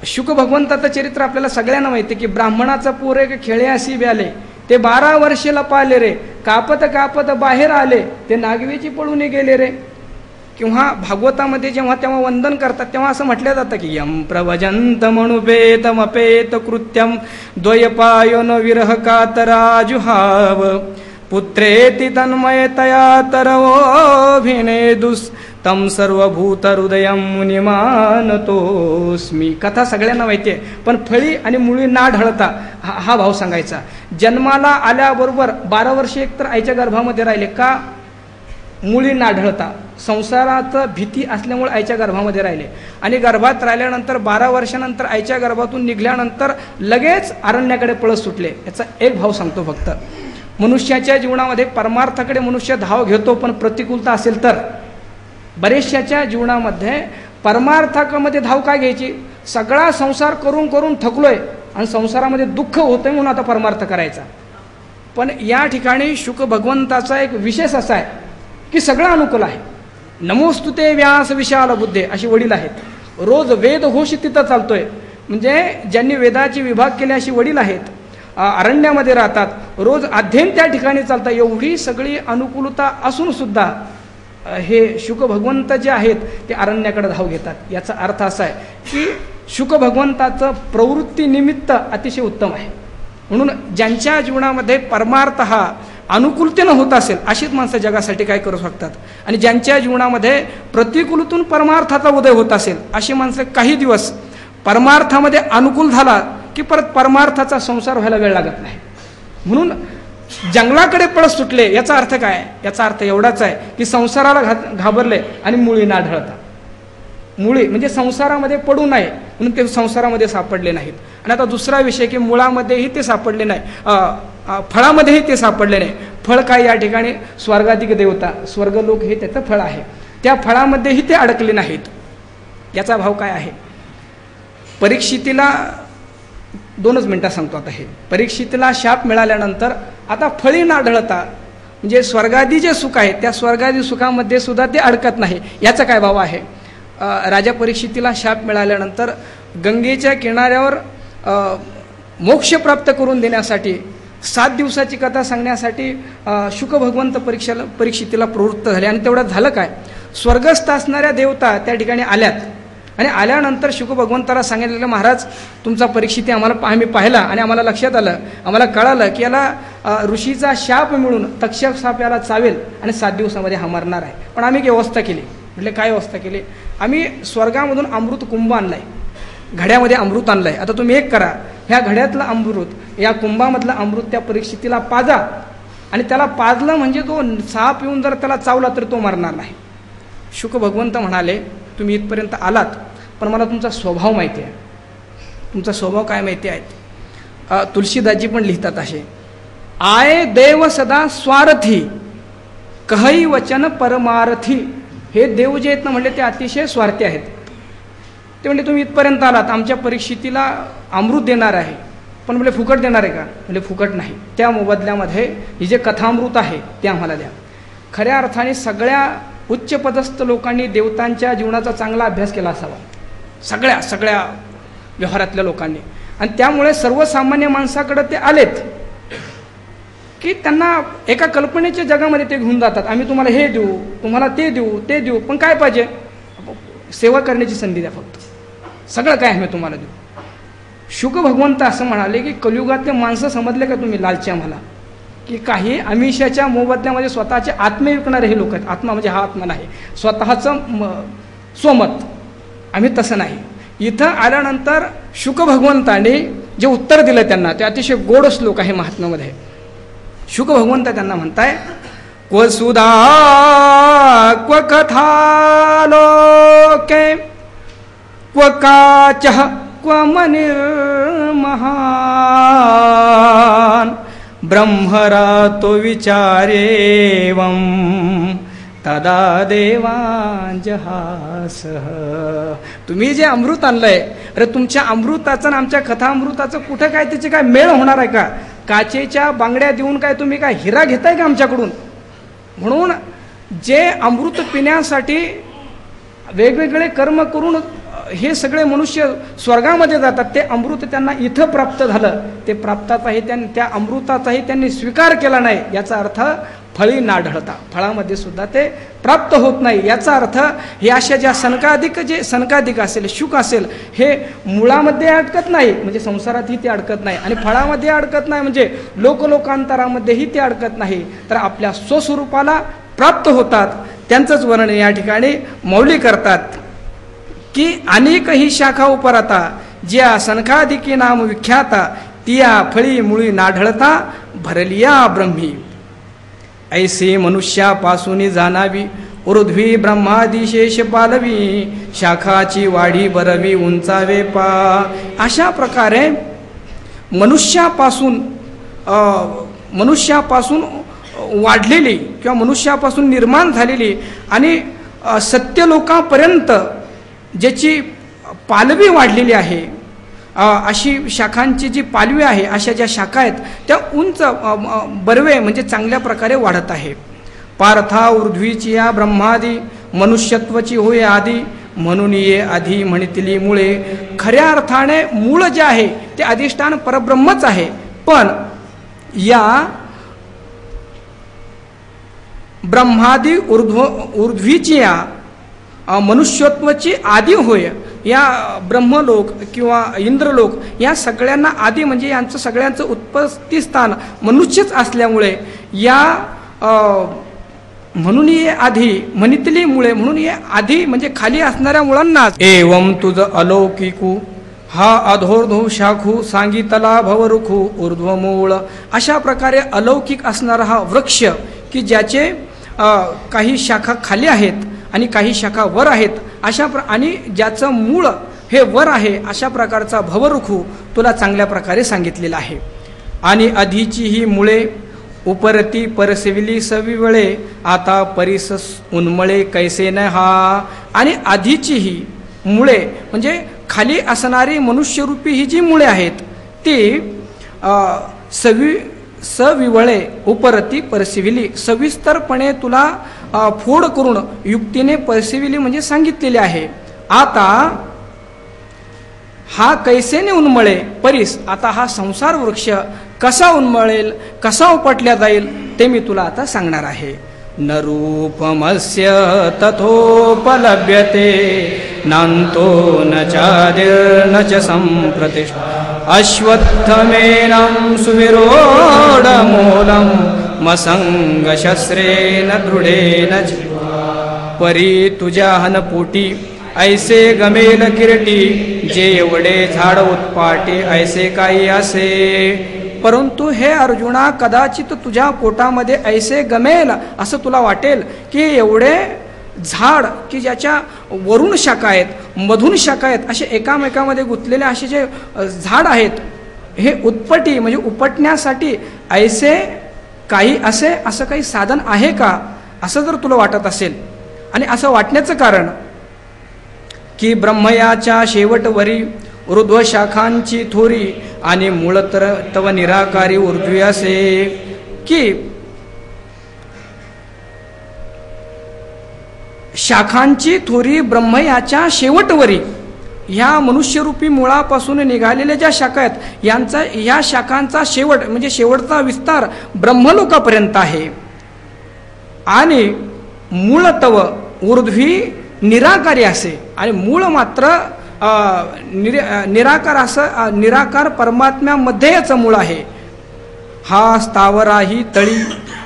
शुक भगवंताचं चरित्र आपल्याला सगळ्यांना माहिती आहे की ब्राह्मणाचा पोर एक खेळ्यासी ब्याले ते 12 वर्षेला पाले रे, कापत कापत बाहेर आले ते नागवेची पळून गेले रे. किंवा भागवतामध्ये जेव्हा तेव्हा वंदन करतात तेव्हा असं म्हटलं जातं की यम प्रवजंत मनुपेतमपेत कृत्यम द्वयपायन विरह कातराजुहाव पुत्रेति तन्मयतया तरवोभिनेदुस तम सर्वभूत हृदय मुनिमानतोस्मी. कथा सगळ्यांना माहिती आहे, पण फळी आणि मुळी ना ढळता हा भाव सांगायचा. जन्माला आल्याबरोबर 12 वर्षे एकतर आईच्या गर्भामध्ये राहिले का, मुळी ना ढळता, संसाराचं भीती असल्यामुळे आईच्या गर्भामध्ये राहिले आणि गर्भात राहिल्यानंतर 12 वर्षानंतर आईच्या गर्भातून निघाल्यानंतर लगेच अरण्याकडे पळत सुटले. याचा एक भाव सांगतो फक्त. मनुष्याच्या जीवनामध्ये परमार्थाकडे मनुष्य धाव घेतो, पण प्रतिकूलता असेल तर. बरेचशाच्या जीवनामध्ये परमार्थामध्ये धाव काय घ्यायची, सगळा संसार करून करून थकलोय आणि संसारामध्ये दुःख होतंय म्हणून आता परमार्थ करायचा. पण या ठिकाणी शुक भगवंताचा एक विशेष असा आहे की सगळं अनुकूल आहे. नमोस्तुते व्यास विशाल बुद्धे अशी वडील आहेत. रोज वेद घोष तिथं चालतोय, म्हणजे ज्यांनी वेदाची विभाग केले अशी वडील आहेत. अरण्यामध्ये राहतात, रोज अध्ययन त्या ठिकाणी चालतं. एवढी सगळी अनुकूलता असून सुद्धा हे शुक भगवंत जे आहेत ते अरण्याकडे धाव घेतात. याचा अर्थ असा आहे की शुक भगवंताचं प्रवृत्ती निमित्त अतिशय उत्तम आहे. म्हणून ज्यांच्या जीवनामध्ये परमार्थ हा अनुकूलतेनं होत असेल अशीच माणसं जगासाठी काय करू शकतात, आणि ज्यांच्या जीवनामध्ये प्रतिकूलतून परमार्थाचा उदय होत असेल अशी माणसं काही दिवस परमार्थामध्ये अनुकूल झाला की परत परमार्थाचा संसार व्हायला वेळ लागत नाही. म्हणून जंगलाकडे पळत सुटले याचा अर्थ काय, याचा अर्थ एवढाच आहे की संसाराला घाबरले आणि मुळी ना ढळता. मुळी म्हणजे संसारामध्ये पडू नये म्हणून ते संसारामध्ये सापडले नाहीत. आणि आता दुसरा विषय की मुळामध्येही ते सापडले नाही, फळामध्येही ते सापडले नाही. फळ काय, या ठिकाणी स्वर्गाधिक देवता स्वर्गलोक हे त्याचं फळ आहे, त्या फळामध्येही ते अडकले नाहीत. याचा भाव काय आहे. परीक्षितीला 2च मिनिटात सांगतो आता. हे परीक्षितीला शाप मिळाल्यानंतर आता फळी ना ढळता म्हणजे स्वर्गादी जे सुख आहे त्या स्वर्गादी सुखामध्ये सुद्धा ते अडकत नाही. याचा काय भाव आहे. राजा परीक्षितीला शाप मिळाल्यानंतर गंगेच्या किनाऱ्यावर मोक्ष प्राप्त करून देण्यासाठी 7 दिवसाची कथा सांगण्यासाठी शुक भगवंत परीक्षितीला प्रवृत्त झाले. आणि तेवढ्यात झालं काय, स्वर्गस्थ असणाऱ्या देवता त्या ठिकाणी आल्यात आणि आल्यानंतर शुक भगवंताला सांगितलेलं, महाराज तुमचा परीक्षिती आम्ही पाहिला आणि आम्हाला लक्षात आलं, आम्हाला कळालं की याला ऋषीचा शाप मिळून तक्षक साप याला चावेल आणि 7 दिवसामध्ये हा मरणार आहे. पण आम्ही एक व्यवस्था केली. म्हटले काय व्यवस्था केली. आम्ही स्वर्गामधून अमृत कुंभ आणलाय, घड्यामध्ये अमृत आणलंय. आता तुम्ही एक करा, ह्या घड्यातलं अमृत या कुंभामधलं अमृत त्या परीक्षितीला पाजा आणि त्याला पाजलं म्हणजे तो साप येऊन जर त्याला चावला तर तो मरणार नाही. शुक भगवंत म्हणाले तुम्ही इथपर्यंत आलात, पण मला तुमचा स्वभाव माहिती आहे. तुमचा स्वभाव काय माहिती आहे. तुलसीदासजी पण लिहितात असे, आय देव सदा स्वार्थी कहई वचन परमार्थी. हे देव जे आहेत ना म्हणले ते अतिशय स्वार्थी आहेत. ते म्हणजे तुम्ही इथपर्यंत आलात, आमच्या परीक्षितीला अमृत देणार आहे, पण म्हणजे फुकट देणार आहे का, म्हणजे फुकट नाही. त्या मोबदल्यामध्ये ही जे कथामृत आहे ते आम्हाला द्या. खऱ्या अर्थाने सगळ्या उच्चपदस्थ लोकांनी देवतांच्या जीवनाचा चांगला अभ्यास केला असावा, सगळ्या व्यवहारातल्या लोकांनी. आणि त्यामुळे सर्वसामान्य माणसाकडे ते आलेत की त्यांना एका कल्पनेच्या जगामध्ये ते घेऊन जातात. आम्ही तुम्हाला हे देऊ, तुम्हाला ते देऊ, पण काय पाहिजे, सेवा करण्याची संधी द्या, फक्त सगळं काय आम्ही तुम्हाला देऊ. शुक भगवंत असं म्हणाले की कलियुगातले माणसं समजले का तुम्ही लालची आम्हाला, की काही आमिषाच्या मोबदल्यामध्ये स्वतःचे आत्मे विकणारे हे लोक आहेत. आत्मा म्हणजे हा आत्मा नाही, स्वतःचं स्वमत. आम्ही तसं नाही. इथं आल्यानंतर शुक भगवंताने जे उत्तर दिलं त्यांना ते अतिशय गोड श्लोक आहे महात्म्यामध्ये. शुक भगवंत त्यांना म्हणताय, क्व सुधा क्व कथा लोके क्व काचः क्व मनिर्महान ब्रह्मरातो विचारेवं तदा देवांजहासः. तुम्ही जे अमृत आणलंय, अरे तुमच्या अमृताचं आणि आमच्या कथामृताचं कुठं काय त्याचे काय मेळ होणार आहे का. काचेच्या बांगड्या देऊन काय तुम्ही काय हिरा घेताय का आमच्याकडून. म्हणून जे अमृत पिण्यासाठी वेगवेगळे कर्म करून हे सगळे मनुष्य स्वर्गामध्ये जातात, ते अमृत त्यांना इथं प्राप्त झालं, ते प्राप्ताचाही त्या अमृताचाही त्यांनी स्वीकार केला नाही. याचा अर्थ फळी ना ढळता, फळामध्ये सुद्धा ते प्राप्त होत नाही. याचा अर्थ हे अशा ज्या सनकाधिक असेल, शुक असेल, हे मुळामध्ये अडकत नाही म्हणजे संसारातही ते अडकत नाही, आणि फळामध्ये अडकत नाही म्हणजे लोकांतरामध्येही ते अडकत नाही, तर आपल्या स्वस्वरूपाला प्राप्त होतात. त्यांचंच वर्णन या ठिकाणी मौली करतात की अनेकही शाखा उपरता, ज्या सनकाधिकी नाम विख्याता, तिया फळी मुळी नाढळता भरलिया ब्रह्मी. ऐसे मनुष्यापासून जाणावी ऊर्ध्वी ब्रह्मादिशेष पालवी, शाखाची वाढी बरवी उंचावे पा. अशा प्रकारे मनुष्यापासून वाढलेली किंवा मनुष्यापासून निर्माण झालेली आणि सत्यलोकापर्यंत ज्याची पालवी वाढलेली आहे, अशी शाखांची जी पालवी आहे, अशा ज्या शाखा आहेत त्या उंच बरवे म्हणजे चांगल्या प्रकारे वाढत आहे. पार्था ऊर्ध्वीची या ब्रह्मादी मनुष्यत्वाची होय आधी, म्हणून ये आधी म्हणितली मुळे. खऱ्या अर्थाने मूळ जे आहे ते अधिष्ठान परब्रह्मच आहे, पण या ब्रह्मादी ऊर्ध्वीची या मनुष्यत्वाची आदी होय. या ब्रह्मलोक किंवा इंद्रलोक या सगळ्यांना आदी म्हणजे यांचं सगळ्यांचं उत्पत्ती स्थान मनुष्यच असल्यामुळे या म्हणून ये आधी म्हणितली मुळे, म्हणून ये आधी म्हणजे खाली असणाऱ्या मुळांना. एवं तुझ अलौकिकू हा अधोर्धो शाखू सांगितला भवरुखू ऊर्ध्व मूळ. अशा प्रकारे अलौकिक असणारा हा वृक्ष की ज्याचे काही शाखा खाली आहेत आणि काही शाखा वर आहेत, आणि ज्याचं मूळ हे वर आहे, अशा प्रकारचा भवरुखू तुला चांगल्या प्रकारे सांगितलेला आहे. आणि आधीची ही मुळे उपरती परसविली सविवळे, आता परिस उन्मळे कैसे न हा. आणि आधीची ही मुळे म्हणजे खाली असणारी मनुष्यरूपी ही जी मुळे आहेत ती सविवळे उपरती परसिविली, सविस्तरपणे तुला फोड करून युक्तीने परसिविली म्हणजे सांगितलेले आहे. आता हा कैसेने उन्मळे परीस, आता हा संसार वृक्ष कसा उन्मळेल, कसा उपटल्या जाईल ते मी तुला आता सांगणार आहे. न रूपमस्य तथोपलभ्यते नान्तो न चादिर्न च संप्रतिष्ठा, अश्वत्थमेनं सुविरोढमूलं मसंगशस्त्रेण दृढेन परी. तुझ्या हनपोटी ऐसे गमेल किरटी, जे एवढे झाड उत्पाटे ऐसे काही असे. परंतु हे अर्जुना, कदाचित तुझ्या पोटामध्ये ऐसे गमेल असं तुला वाटेल की एवढे झाड की ज्याच्या वरून शाखा आहेत, मधून शाखा आहेत, असे एकामेकामध्ये गुंतलेले असे जे झाड आहेत, हे उत्पटी म्हणजे उपटण्यासाठी ऐसे काही असं काही साधन आहे का, असं जर तुला वाटत असेल. आणि असं वाटण्याचं कारण की ब्रह्मयाच्या शेवटवरी ऊर्ध्व शाखांची थोरी आणि मूळ तर तव निराकारी ऊर्ध्वी असे. की शाखांची थोरी ब्रह्मयाच्या शेवटवरी, ह्या मनुष्यरूपी मुळापासून निघालेल्या ज्या शाखा आहेत यांचा, ह्या शाखांचा शेवट म्हणजे शेवटचा विस्तार ब्रह्मलोकापर्यंत आहे. आणि मूळ तव ऊर्ध्वी निराकारी असे, आणि मूळ मात्र निराकार असं, निराकार परमात्म्यामध्ये याचं मूळ आहे. हा स्थावराही तळी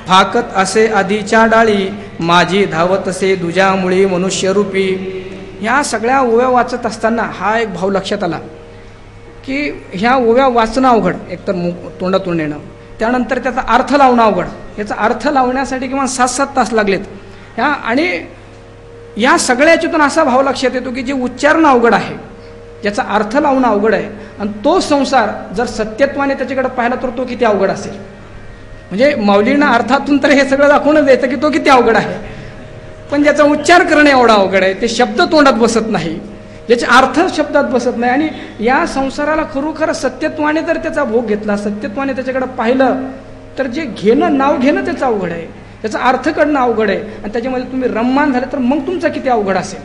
फाकत असे आधीच्या डाळी, माझी धावत असे दुजामुळी मनुष्यरूपी. ह्या सगळ्या ओव्या वाचत असताना हा एक भाव लक्षात आला की ह्या ओव्या वाचणं अवघड, एकतर तोंडातून येणं, त्यानंतर त्याचा अर्थ लावणं अवघड. याचा अर्थ लावण्यासाठी किमान 7-7 तास लागलेत. आणि या सगळ्याच्यातून असा भाव लक्षात येतो की जे उच्चारण अवघड आहे, ज्याचा अर्थ लावणं अवघड आहे, आणि तो संसार जर सत्यत्वाने त्याच्याकडे पाहिला तर तो किती अवघड असेल. म्हणजे माऊलींना अर्थातून तर हे सगळं दाखवूनच द्यायचं की तो किती अवघड आहे, पण ज्याचा उच्चार करणे एवढा अवघड आहे, ते शब्द तोंडात बसत नाही, ज्याचे अर्थ शब्दात बसत नाही. आणि या संसाराला खरोखर सत्यत्वाने जर त्याचा भोग घेतला, सत्यत्वाने त्याच्याकडे पाहिलं, तर जे घेणं, नाव घेणं त्याचं अवघड आहे, त्याचा अर्थ करणं अवघड आहे, आणि त्याच्यामध्ये तुम्ही रममान झाले तर मग तुमचा किती अवघड असेल.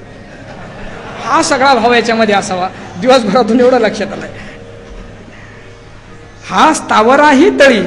हा सगळा भाव याच्यामध्ये असावा. दिवसभरातून एवढं लक्षात आलंय. हा स्थावराही तळी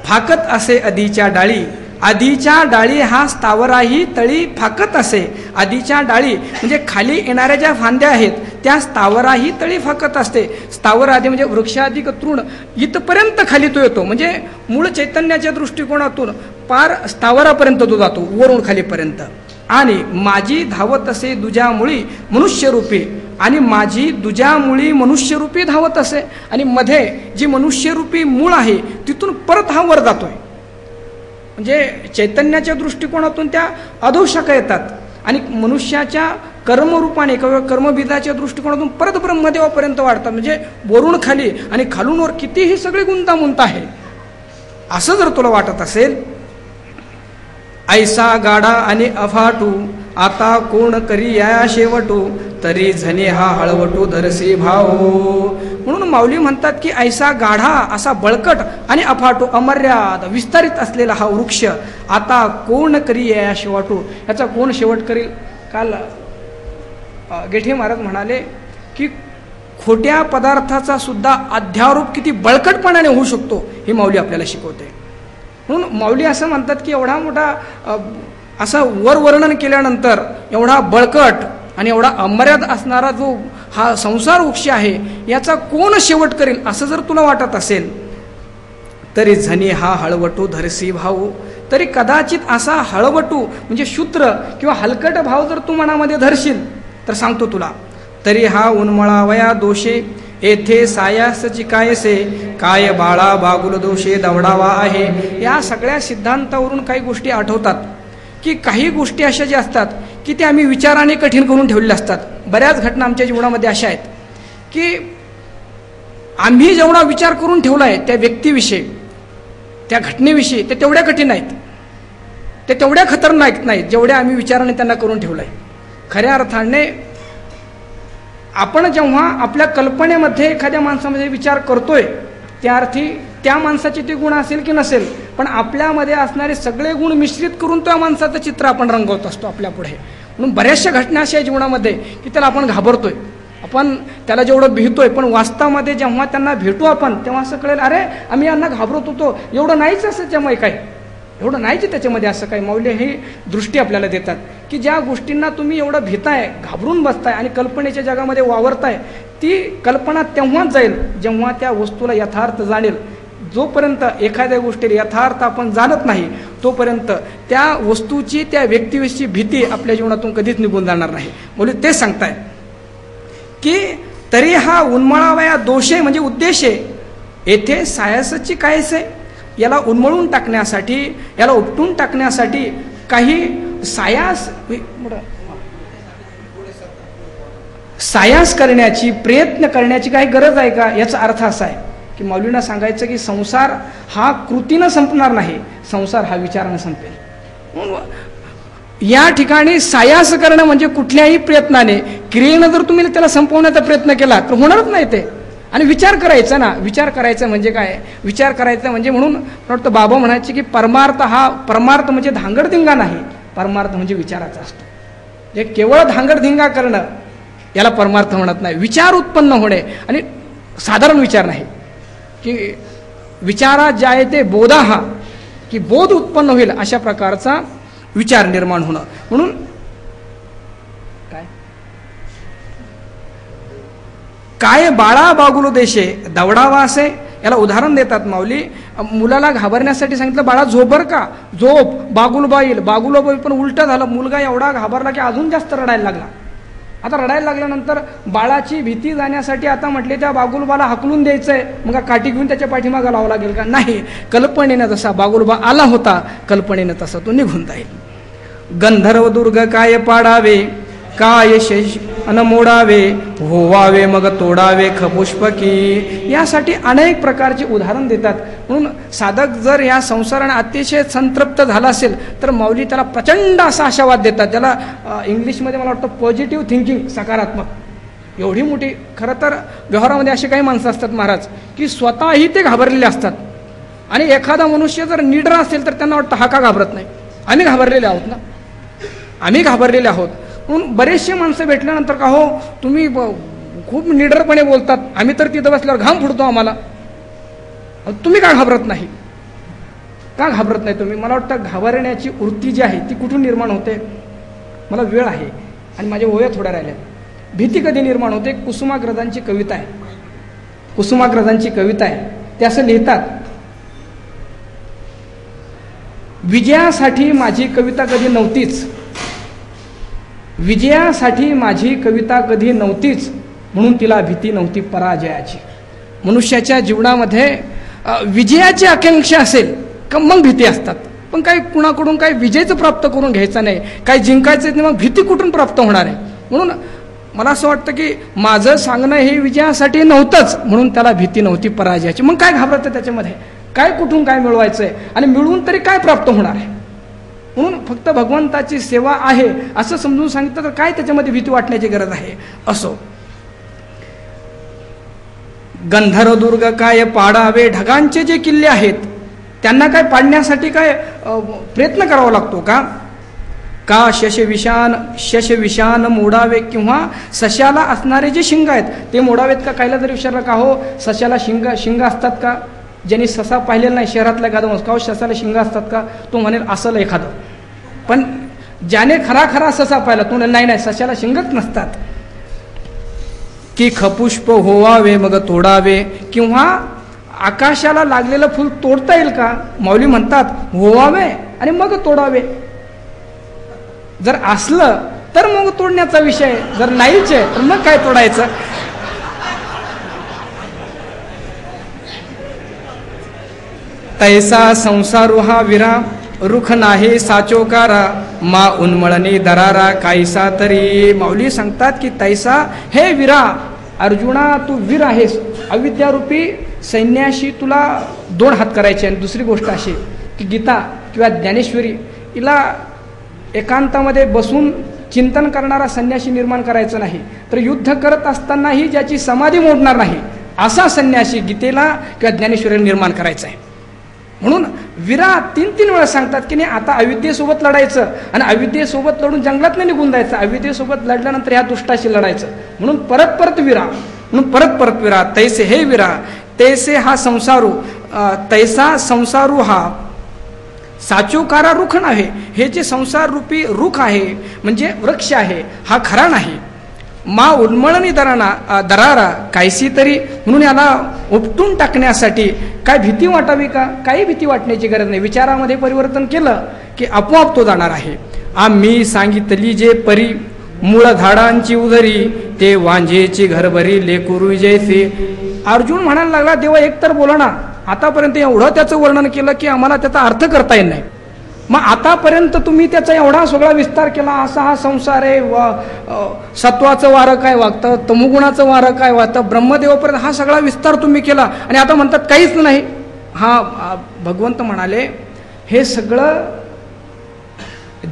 फाकत असे आधीच्या डाळी. आधीच्या डाळी हा स्थावराही तळी फाकत असे. आधीच्या डाळी म्हणजे खाली येणाऱ्या ज्या फांद्या आहेत त्या स्थावराही तळी फाकत असते. स्थावर आधी म्हणजे वृक्षाधिक तृण इथपर्यंत खाली तो येतो, म्हणजे मूळ चैतन्याच्या दृष्टिकोनातून पार स्थावरापर्यंत तो जातो, वरून खालीपर्यंत. आणि माझी धावत असे दुजामुळी मनुष्यरूपी. आणि माझी दुजामुळी मनुष्यरूपी धावत असे. आणि मध्ये जी मनुष्यरूपी मूळ आहे तिथून परत हा वर जातोय. म्हणजे चैतन्याच्या दृष्टिकोनातून त्या अधोशाखा येतात आणि मनुष्याच्या कर्मरूपाने किंवा कर्मविदाच्या दृष्टिकोनातून परत ब्रह्मदेवापर्यंत वाढतात. म्हणजे वरून खाली आणि खालून वर कितीही सगळी गुंतागुंत आहे. असं जर तुला वाटत असेल, ऐसा गाडा आणि अफाटू आता कोण करी या शेवटू तरी झने हा हळवटू धरसे भाऊ. म्हणून माऊली म्हणतात की ऐसा गाढा, असा बळकट आणि अफाटू अमर्याद विस्तारित असलेला हा वृक्ष आता कोण करी या शेवटू, याचा कोण शेवट करील. काल गेठे महाराज म्हणाले की खोट्या पदार्थाचा सुद्धा अध्यारोप किती बळकटपणाने होऊ शकतो हे माऊली आपल्याला शिकवते. म्हणून माऊली असं म्हणतात की एवढा मोठा असं वर्णन केल्यानंतर एवढा बळकट आणि एवढा अमर्याद असणारा जो हा संसार वृक्ष आहे याचा कोण शेवट करेल असं जर तुला वाटत असेल तरी झनी हा हळवटू धरसी भाऊ. तरी कदाचित असा हळवटू म्हणजे शूद्र किंवा हलकट भाव जर तू मनामध्ये धरशील तर सांगतो तुला, तरी हा उन्मळावया दोषे येथे सायासची कायसे काय बाळा बागुल दोषे दवडावा आहे. या सगळ्या सिद्धांतावरून काही गोष्टी आठवतात की काही गोष्टी अशा ज्या असतात की त्या आम्ही विचाराने कठीण करून ठेवलेल्या असतात. बऱ्याच घटना आमच्या जीवनामध्ये अशा आहेत की आम्ही जेवढा विचार करून ठेवला आहे त्या व्यक्तीविषयी, त्या घटनेविषयी, ते तेवढ्या कठीण आहेत, ते तेवढ्या खतरनाक नाहीत जेवढ्या आम्ही विचाराने त्यांना करून ठेवलं आहे. खऱ्या अर्थाने आपण जेव्हा आपल्या कल्पनेमध्ये एखाद्या माणसामध्ये विचार करतोय त्या अर्थी त्या माणसाचे ते गुण असेल की नसेल, पण आपल्यामध्ये असणारे सगळे गुण मिश्रित करून त्या माणसाचं चित्र आपण रंगवत असतो आपल्या पुढे. म्हणून बऱ्याचशा घटना अशा जीवनामध्ये की त्याला आपण घाबरतोय, आपण त्याला जेवढं भितोय, पण वास्तवामध्ये जेव्हा त्यांना भेटू आपण तेव्हा असं कळेल अरे आम्ही यांना घाबरत होतो, एवढं नाहीच असं त्यामुळे काय, एवढं नाहीच त्याच्यामध्ये असं काय. माऊली ही दृष्टी आपल्याला देतात की ज्या गोष्टींना तुम्ही एवढं भीताय, घाबरून बसताय आणि कल्पनेच्या जगामध्ये वावरताय, ती कल्पना तेव्हाच जाईल जेव्हा त्या वस्तूला यथार्थ जाणेल. जोपर्यंत एखाद्या गोष्टीला यथार्थ आपण जाणत नाही तोपर्यंत त्या वस्तूची, त्या व्यक्तीविषयी भीती आपल्या जीवनातून कधीच निघून जाणार नाही. माऊली ते सांगताय की तरी हा उन्मळावया दोषे म्हणजे उद्देशे येथे सायासची कायसे. याला उन्मळून टाकण्यासाठी, याला उपटून टाकण्यासाठी काही सायास करण्याची, प्रयत्न करण्याची काही गरज आहे का. याचा अर्थ असा आहे की माऊलींना सांगायचं की संसार हा कृतीनं संपणार नाही, संसार हा विचारानं संपेल. या ठिकाणी सायास करणं म्हणजे कुठल्याही प्रयत्नाने, क्रियेनं जर तुम्ही त्याला संपवण्याचा प्रयत्न केला तर होणारच नाही ते. आणि विचार करायचा ना, विचार करायचा म्हणजे काय, विचार करायचा म्हणजे, म्हणून वाटतं बाबा म्हणायचे की परमार्थ हा, परमार्थ म्हणजे धांगडधिंगा नाही, परमार्थ म्हणजे विचाराचा असतो. जे केवळ धांगडधिंगा करणं याला परमार्थ म्हणत नाही. विचार उत्पन्न होणे, आणि साधारण विचार नाही की विचारात जाय ते बोधा हा, की बोध उत्पन्न होईल अशा प्रकारचा विचार निर्माण होणं. म्हणून काय बाळा बागुलो देशे दवडावा असे. याला उदाहरण देतात माऊली. मुलाला घाबरण्यासाठी सांगितलं बाळा झोपर का, झोप, बागुलबा येईल, बागुलबा पण उलटं झालं. मुलगा एवढा घाबरला की अजून जास्त रडायला लागला. आता रडायला लागल्यानंतर बाळाची भीती जाण्यासाठी आता म्हटले त्या बागुलबाला हाकलून द्यायचंय, मग काठी घेऊन त्याच्या पाठीमागं लावावं लागेल का. नाही, कल्पनेनं जसा बागुलबा आला होता कल्पनेनं तसा तो निघून जाईल. गंधर्व दुर्ग काय पाडावे, काय शेष अन मोडावे, होवावे मग तोडावे खपुष्पकी. यासाठी अनेक प्रकारचे उदाहरण देतात. म्हणून साधक जर या संसाराने अतिशय संतृप्त झाला असेल तर माऊली त्याला प्रचंड असा आशावाद देतात. त्याला इंग्लिशमध्ये मला वाटतं पॉझिटिव्ह थिंकिंग, सकारात्मक. एवढी मोठी, खरं तर व्यवहारामध्ये असे काही माणसं असतात महाराज की स्वतःही ते घाबरलेले असतात, आणि एखादा मनुष्य जर निडर असेल तर त्यांना वाटतं हा का घाबरत नाही, आम्ही घाबरलेले आहोत ना, आम्ही घाबरलेले आहोत. म्हणून बरेचसे माणसं भेटल्यानंतर का हो तुम्ही खूप निडरपणे बोलतात, आम्ही तर तिथं बसल्यावर घाम फुटतो आम्हाला, तुम्ही का घाबरत नाही. का घाबरत नाही तुम्ही? मला वाटतं घाबरण्याची वृत्ती जी आहे ती कुठून निर्माण होते? मला वेळ आहे आणि माझ्या ओव्या थोड्या राहिल्या. भीती कधी निर्माण होते? कुसुमाग्रजांची कविता आहे, कुसुमाग्रजांची कविता आहे. ते असं लिहितात, विजयासाठी माझी कविता कधी नव्हतीच, विजयासाठी माझी कविता कधी नव्हतीच, म्हणून तिला भीती नव्हती पराजयाची. मनुष्याच्या जीवनामध्ये विजयाची आकांक्षा असेल का मग भीती असतात, पण काही कुणाकडून काही विजयचं प्राप्त करून घ्यायचं नाही, काही जिंकायचं नाही, मग भीती कुठून प्राप्त होणार आहे? म्हणून मला असं वाटतं की माझं सांगणं हे विजयासाठी नव्हतंच, म्हणून त्याला भीती नव्हती पराजयाची. मग काय घाबरतं त्याच्यामध्ये? काय कुठून काय मिळवायचं आहे आणि मिळवून तरी काय प्राप्त होणार आहे? म्हणून फक्त भगवंताची सेवा आहे असं समजून सांगितलं तर काय त्याच्यामध्ये भीती वाटण्याची गरज आहे? असो. गंधर्व दुर्ग काय पाडावे, ढगांचे जे किल्ले आहेत त्यांना काय पाडण्यासाठी काय प्रयत्न करावा लागतो का? का शशविशान मोडावे, किंवा सश्याला असणारे जे शिंग आहेत ते मोडावेत का? कायला जर विचारलं का हो सश्याला शिंग असतात का? ज्यांनी ससा पाहिलेला नाही शहरातल्या एखादा का हो ससाला शिंग असतात का? तो म्हणेल असलं एखादं. पण ज्याने खरा ससा पाहिला तो नाही नाही सश्याला शिंगच नसतात. की खपुष्प होवावे मग तोडावे, किंवा आकाशाला लागलेलं फुल तोडता येईल का? माऊली म्हणतात होवावे आणि मग तोडावे. जर असलं तर मग तोडण्याचा विषय, जर नाहीच आहे तर मग काय तोडायचं? तैसा संसारू हा विरा, रुख नाही साचोकारा, मा उन्मळणी दरारा कायसा तरी. माऊली सांगतात की तैसा हे विरा, अर्जुना तू वीर आहेस. अविद्यारूपी सैन्याशी तुला 2 हात करायचे. आणि दुसरी गोष्ट अशी की गीता किंवा ज्ञानेश्वरी हिला एकांतामध्ये बसून चिंतन करणारा संन्यासी निर्माण करायचं नाही, तर युद्ध करत असतानाही ज्याची समाधी मोडणार नाही असा संन्यासी गीतेला किंवा ज्ञानेश्वरीला निर्माण करायचा आहे. म्हणून वीरा 3 वेळा सांगतात की नाही आता अविद्येसोबत लढायचं आणि अविद्येसोबत लढून जंगलात नाही निघून जायचं, अविद्येसोबत लढल्यानंतर ह्या दुष्टाशी लढायचं. म्हणून परत वीरा, म्हणून परत वीरा. तैसे हे वीरा, तैसे हा संसारू, तैसा संसारू हा साचोकारा रुख नाही. हे जे संसार रूपी रुख आहे म्हणजे वृक्ष आहे हा खरा नाही. मा उन्मळणी दरारा कायसी तरी, म्हणून याला उपटून टाकण्यासाठी काय भीती वाटावी का? काही भीती वाटण्याची गरज नाही. विचारामध्ये परिवर्तन केलं की आपोआप तो जाणार आहे. आम्ही सांगितली जे परी, मूळ झाडांची उदरी, ते वांजेची घरभरी लेकुरू जैसे. अर्जुन म्हणायला लागला देवा एक तर बोला ना, आतापर्यंत एवढं त्याचं वर्णन केलं की आम्हाला त्याचा अर्थ करता येत नाही. मग आतापर्यंत तुम्ही त्याचा एवढा सगळा विस्तार केला, असा हा संसार आहे, सत्वाचं वारं काय वागतं, तमोगुणाचं वारं काय वागतं, ब्रह्मदेवापर्यंत हा सगळा विस्तार तुम्ही केला आणि आता म्हणतात काहीच नाही. हा भगवंत म्हणाले हे सगळं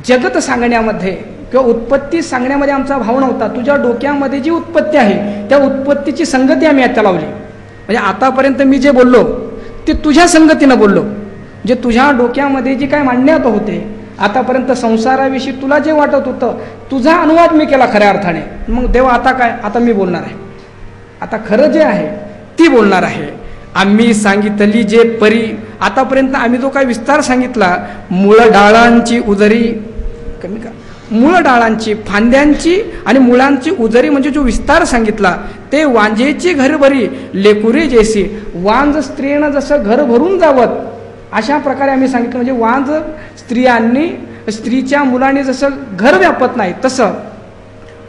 जगत सांगण्यामध्ये किंवा उत्पत्ती सांगण्यामध्ये आमचा भाव नव्हता. तुझ्या डोक्यामध्ये जी उत्पत्ती आहे त्या उत्पत्तीची संगती आम्ही आता लावली. म्हणजे आतापर्यंत मी जे बोललो ते तुझ्या संगतीनं बोललो. जे तुझ्या डोक्यामध्ये जी काय मांडण्यात होते आतापर्यंत संसाराविषयी तुला जे वाटत होतं तुझा अनुवाद मी केला खऱ्या अर्थाने. मग देवा आता काय? आता मी बोलणार आहे, आता खरं जे आहे ती बोलणार आहे. आम्ही सांगितली जे परी, आतापर्यंत आम्ही जो काय विस्तार सांगितला, मूळ डाळांची उजरी, कमी का मूळ डाळांची, फांद्यांची आणि मुळांची उजरी म्हणजे जो विस्तार सांगितला ते वांजेची घरभरी लेकुरे जैसी. वांज स्त्रीनं जसं घर भरून जावत अशा प्रकारे आम्ही सांगितलं. म्हणजे वांज स्त्रीच्या मुलाने जसं घर व्यापत नाही तसं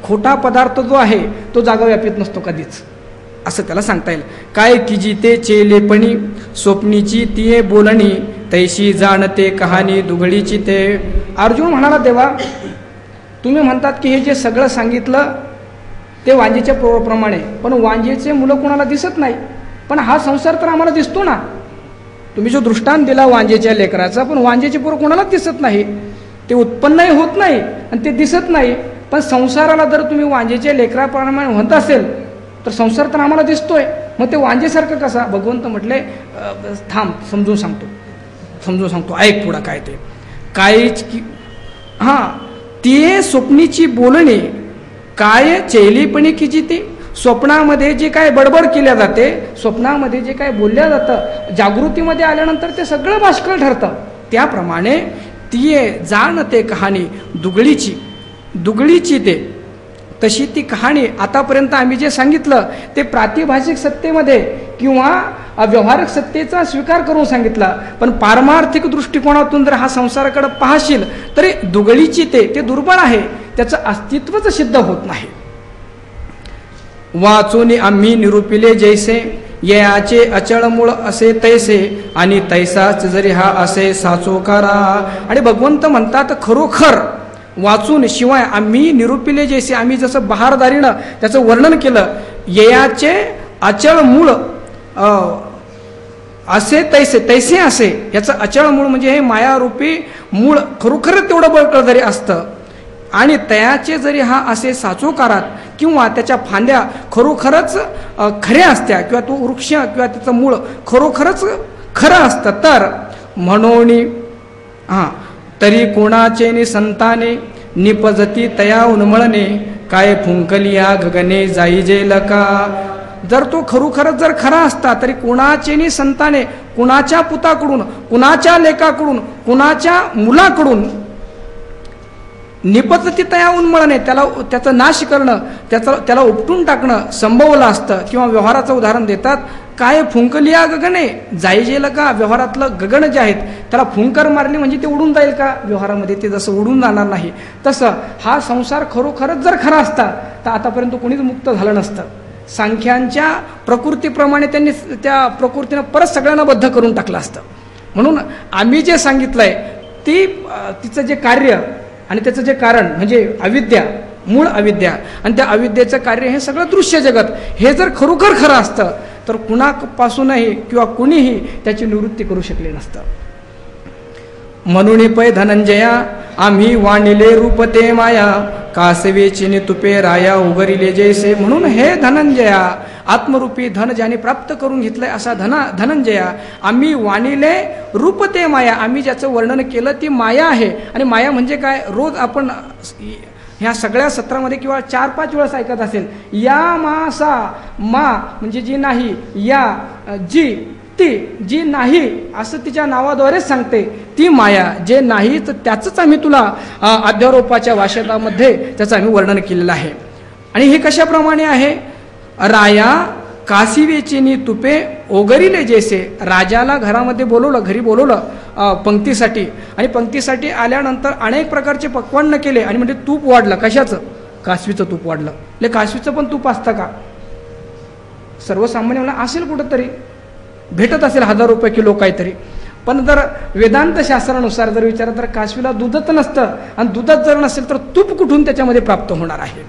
खोटा पदार्थ जो आहे तो जागा व्यापित नसतो कधीच, असं त्याला सांगता येईल. काय किजी ते चेलेपणी, स्वप्नीची तिये बोलणी, तैशी जाणते कहाणी दुघडीची ते. अर्जुन म्हणाला देवा तुम्ही म्हणतात की हे जे सगळं सांगितलं ते वांजेच्या प्रमाणे, पण वांजेचे मुलं कोणाला दिसत नाही, पण हा संसार तर आम्हाला दिसतो ना. तुम्ही जो दृष्टांत दिला वांजेच्या लेकराचा, पण वांजेचे पोरं कोणाला दिसत नाही, ते उत्पन्नही होत नाही आणि ते दिसत नाही. पण संसाराला जर तुम्ही वांजेच्या लेकराप्रमाणे म्हणत असेल तर संसार तर आम्हाला दिसतोय, मग ते वांजेसारखं कसा? भगवंत म्हटले थांब समजून सांगतो ऐक पुढं काय ते कायच की हां ती स्वप्नीची बोलणे, काय चेलीपणी की जी ती स्वप्नामध्ये जे काय बडबड केल्या जाते, स्वप्नामध्ये जे काय बोलल्या जातं, जागृतीमध्ये आल्यानंतर ते सगळं बाष्कळ ठरतं. त्याप्रमाणे तिये जाणते कहाणी दुगळीची ते तशी ती कहाणी आतापर्यंत आम्ही जे सांगितलं ते प्रातिभाषिक सत्तेमध्ये किंवा व्यवहारिक सत्तेचा स्वीकार करून सांगितला, पण पारमार्थिक दृष्टिकोनातून जर हा संसाराकडे पाहशील तरी दुगळीची ते दुर्बळ आहे, त्याचं अस्तित्वच सिद्ध होत नाही. वाचून आम्ही निरूपिले जैसे याचे अचळ मूळ असे तैसे आणि तैसाच जरी हा असे साचोकारा. आणि भगवंत म्हणतात खरोखर वाचून शिवाय आम्ही निरूपिले जैसे आम्ही जसं बहारदारीनं त्याचं वर्णन केलं, ययाचे अचळ मूळ असे तैसे असे याचं अचळ मूळ म्हणजे हे मायारूपी मूळ खरोखरच तेवढं बळकळ जरी असतं आणि तयाचे जरी हा असे साचोकारात किंवा त्याच्या फांद्या खरोखरच खऱ्या असत्या किंवा तो वृक्ष किंवा त्याचं मूळ खरोखरच खरं असतं तर म्हणून तरी कोणाचे नि संताने निपजती तया उन्मळणे काय फुंकलिया गगने जाई जे लका. जर तो खरोखरच जर खरा असता तरी कुणाचे नि संताने कुणाच्या पुताकडून कुणाच्या लेकाकडून कुणाच्या मुलाकडून निपजती तया उन्मळणे त्याचा नाश करणं त्याला उपटून टाकणं संभवलं असतं. किंवा व्यवहाराचं उदाहरण देतात काय फुंकलिया गगने जायजेल का. व्यवहारातलं गगन जे आहेत त्याला फुंकर मारली म्हणजे ते उडून जाईल का. व्यवहारामध्ये ते जसं उडून जाणार नाही तसं हा संसार खरोखरच जर खरा असता तर आतापर्यंत कोणीच मुक्त झालं नसतं. सांख्यांच्या प्रकृतीप्रमाणे त्यांनी त्या प्रकृतीनं परत सगळ्यांना बद्ध करून टाकलं असतं. म्हणून आम्ही जे सांगितलंय तिचं जे कार्य आणि त्याचं जे कारण म्हणजे अविद्या, मूळ अविद्या, आणि त्या अविद्येचं कार्य हे सगळं दृश्य जगत हे जर खरोखर खरं असतं तर कुणापासूनही किंवा कुणीही त्याची निवृत्ती करू शकले नसतं. म्हणून पै धनंजया आम्ही वाणिले रूप ते माया कासवेची तुपे राया उगरिले जैसे. म्हणून हे धनंजया आत्मरूपी धन ज्याने प्राप्त करून घेतलंय असा धनंजया आम्ही वाणिले रूप ते माया. आम्ही ज्याचं वर्णन केलं ती माया आहे. आणि माया म्हणजे काय, रोज आपण ह्या सगळ्या सत्रामध्ये किंवा 4-5 वेळेस ऐकत असेल या मासा मा म्हणजे जी नाही, या जी ती जी नाही असं तिच्या नावाद्वारेच सांगते ती माया. जे नाही तर त्याचंच आम्ही तुला अध्यारोपाच्या भाषेमध्ये त्याचं आम्ही वर्णन केलेलं आहे. आणि हे कशाप्रमाणे आहे, राया कासिवेची तुपे ओगरिले जैसे. राजाला घरामध्ये बोलवलं, घरी बोलवलं पंक्तीसाठी, आणि पंक्तीसाठी आल्यानंतर अनेक प्रकारचे पक्वान्न केले आणि म्हणजे तूप वाढलं. कशाचं, कासवीचं तूप वाढलं. ले कासवीचं पण तूप असतं का, सर्वसामान्य असेल कुठंतरी भेटत असेल 1000 रुपये किलो काहीतरी, पण जर वेदांत शास्त्रानुसार जर विचारलं तर कासवीला दूधच नसतं, आणि दूधच जर नसेल तर तूप कुठून त्याच्यामध्ये प्राप्त होणार आहे.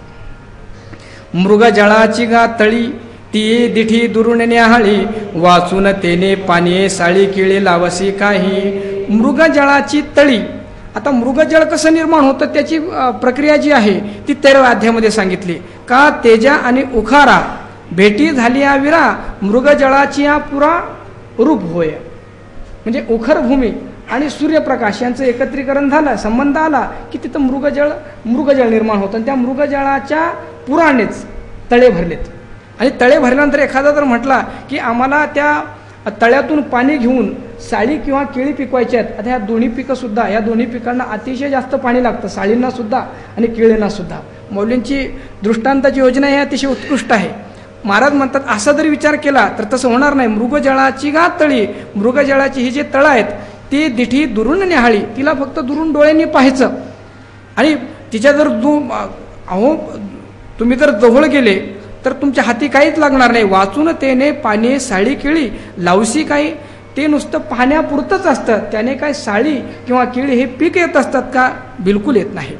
मृगजळाची गा तळी ती दिठी दुरून न्याहाळी वाचून तेने पाणी साळी किळे लावसी काही. मृगजळाची तळी, आता मृगजळ कसं निर्माण होतं त्याची प्रक्रिया जी आहे ती 13व्या अध्यायामध्ये सांगितली. का तेजा आणि उखारा भेटी झाली या विरा मृगजळाची या पुरा रूप होय. म्हणजे उखर भूमी आणि सूर्यप्रकाश यांचं एकत्रीकरण झालं, संबंध आला की तिथं मृगजळ निर्माण होतं. आणि त्या मृगजळाच्या पुरानेच तळे भरलेत. आणि तळे भरल्यानंतर एखादा जर म्हटला की आम्हाला त्या तळ्यातून पाणी घेऊन साळी किंवा केळी पिकवायची आहेत. आता ह्या दोन्ही पिकं सुद्धा, या दोन्ही पिकांना अतिशय जास्त पाणी लागतं, साळींना सुद्धा आणि केळींना सुद्धा. मौल्यांची दृष्टांताची योजना ही अतिशय उत्कृष्ट आहे. महाराज म्हणतात असा जरी विचार केला तर तसं होणार नाही. मृगजळाची गा तळी, मृगजळाची ही जे तळं आहेत ती दिठी दुरून न्याहाळी, तिला फक्त दुरून डोळ्यांनी पाहायचं. आणि तिच्या जर तुम्ही जर जवळ गेले तर तुमच्या हाती काहीच लागणार नाही. वाचून तेने पाणी साळी केळी लावसी काही, ते नुसतं पाहण्यापुरतंच असतं. त्याने काय साळी किंवा केळी हे पीक येत असतात का, बिलकुल येत नाही.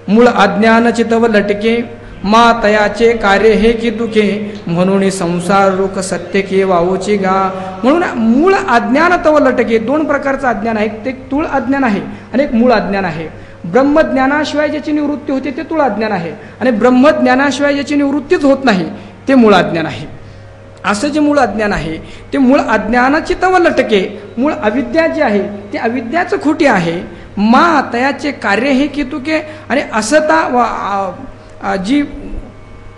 मूळ अज्ञान चितव लटके मा तयाचे कार्य हे की दुखे म्हणून संसार रूक सत्य के वावूची गा. म्हणून मूळ अज्ञान तव लटके, 2 प्रकारचं अज्ञान आहे. एक तुळ अज्ञान आहे आणि एक मूळ अज्ञान आहे. ब्रह्मज्ञानाशिवाय ज्याची निवृत्ती होते ते तुळ अज्ञान आहे, आणि ब्रह्मज्ञानाशिवाय ज्याची निवृत्तीच होत नाही ते मूळ अज्ञान आहे. असं जे मूळ अज्ञान आहे ते मूळ अज्ञानाची तव लटके, मूळ अविद्या जी आहे ती अविद्याच खोटी आहे. मा तयाचे कार्य हे केतुके, आणि असता जी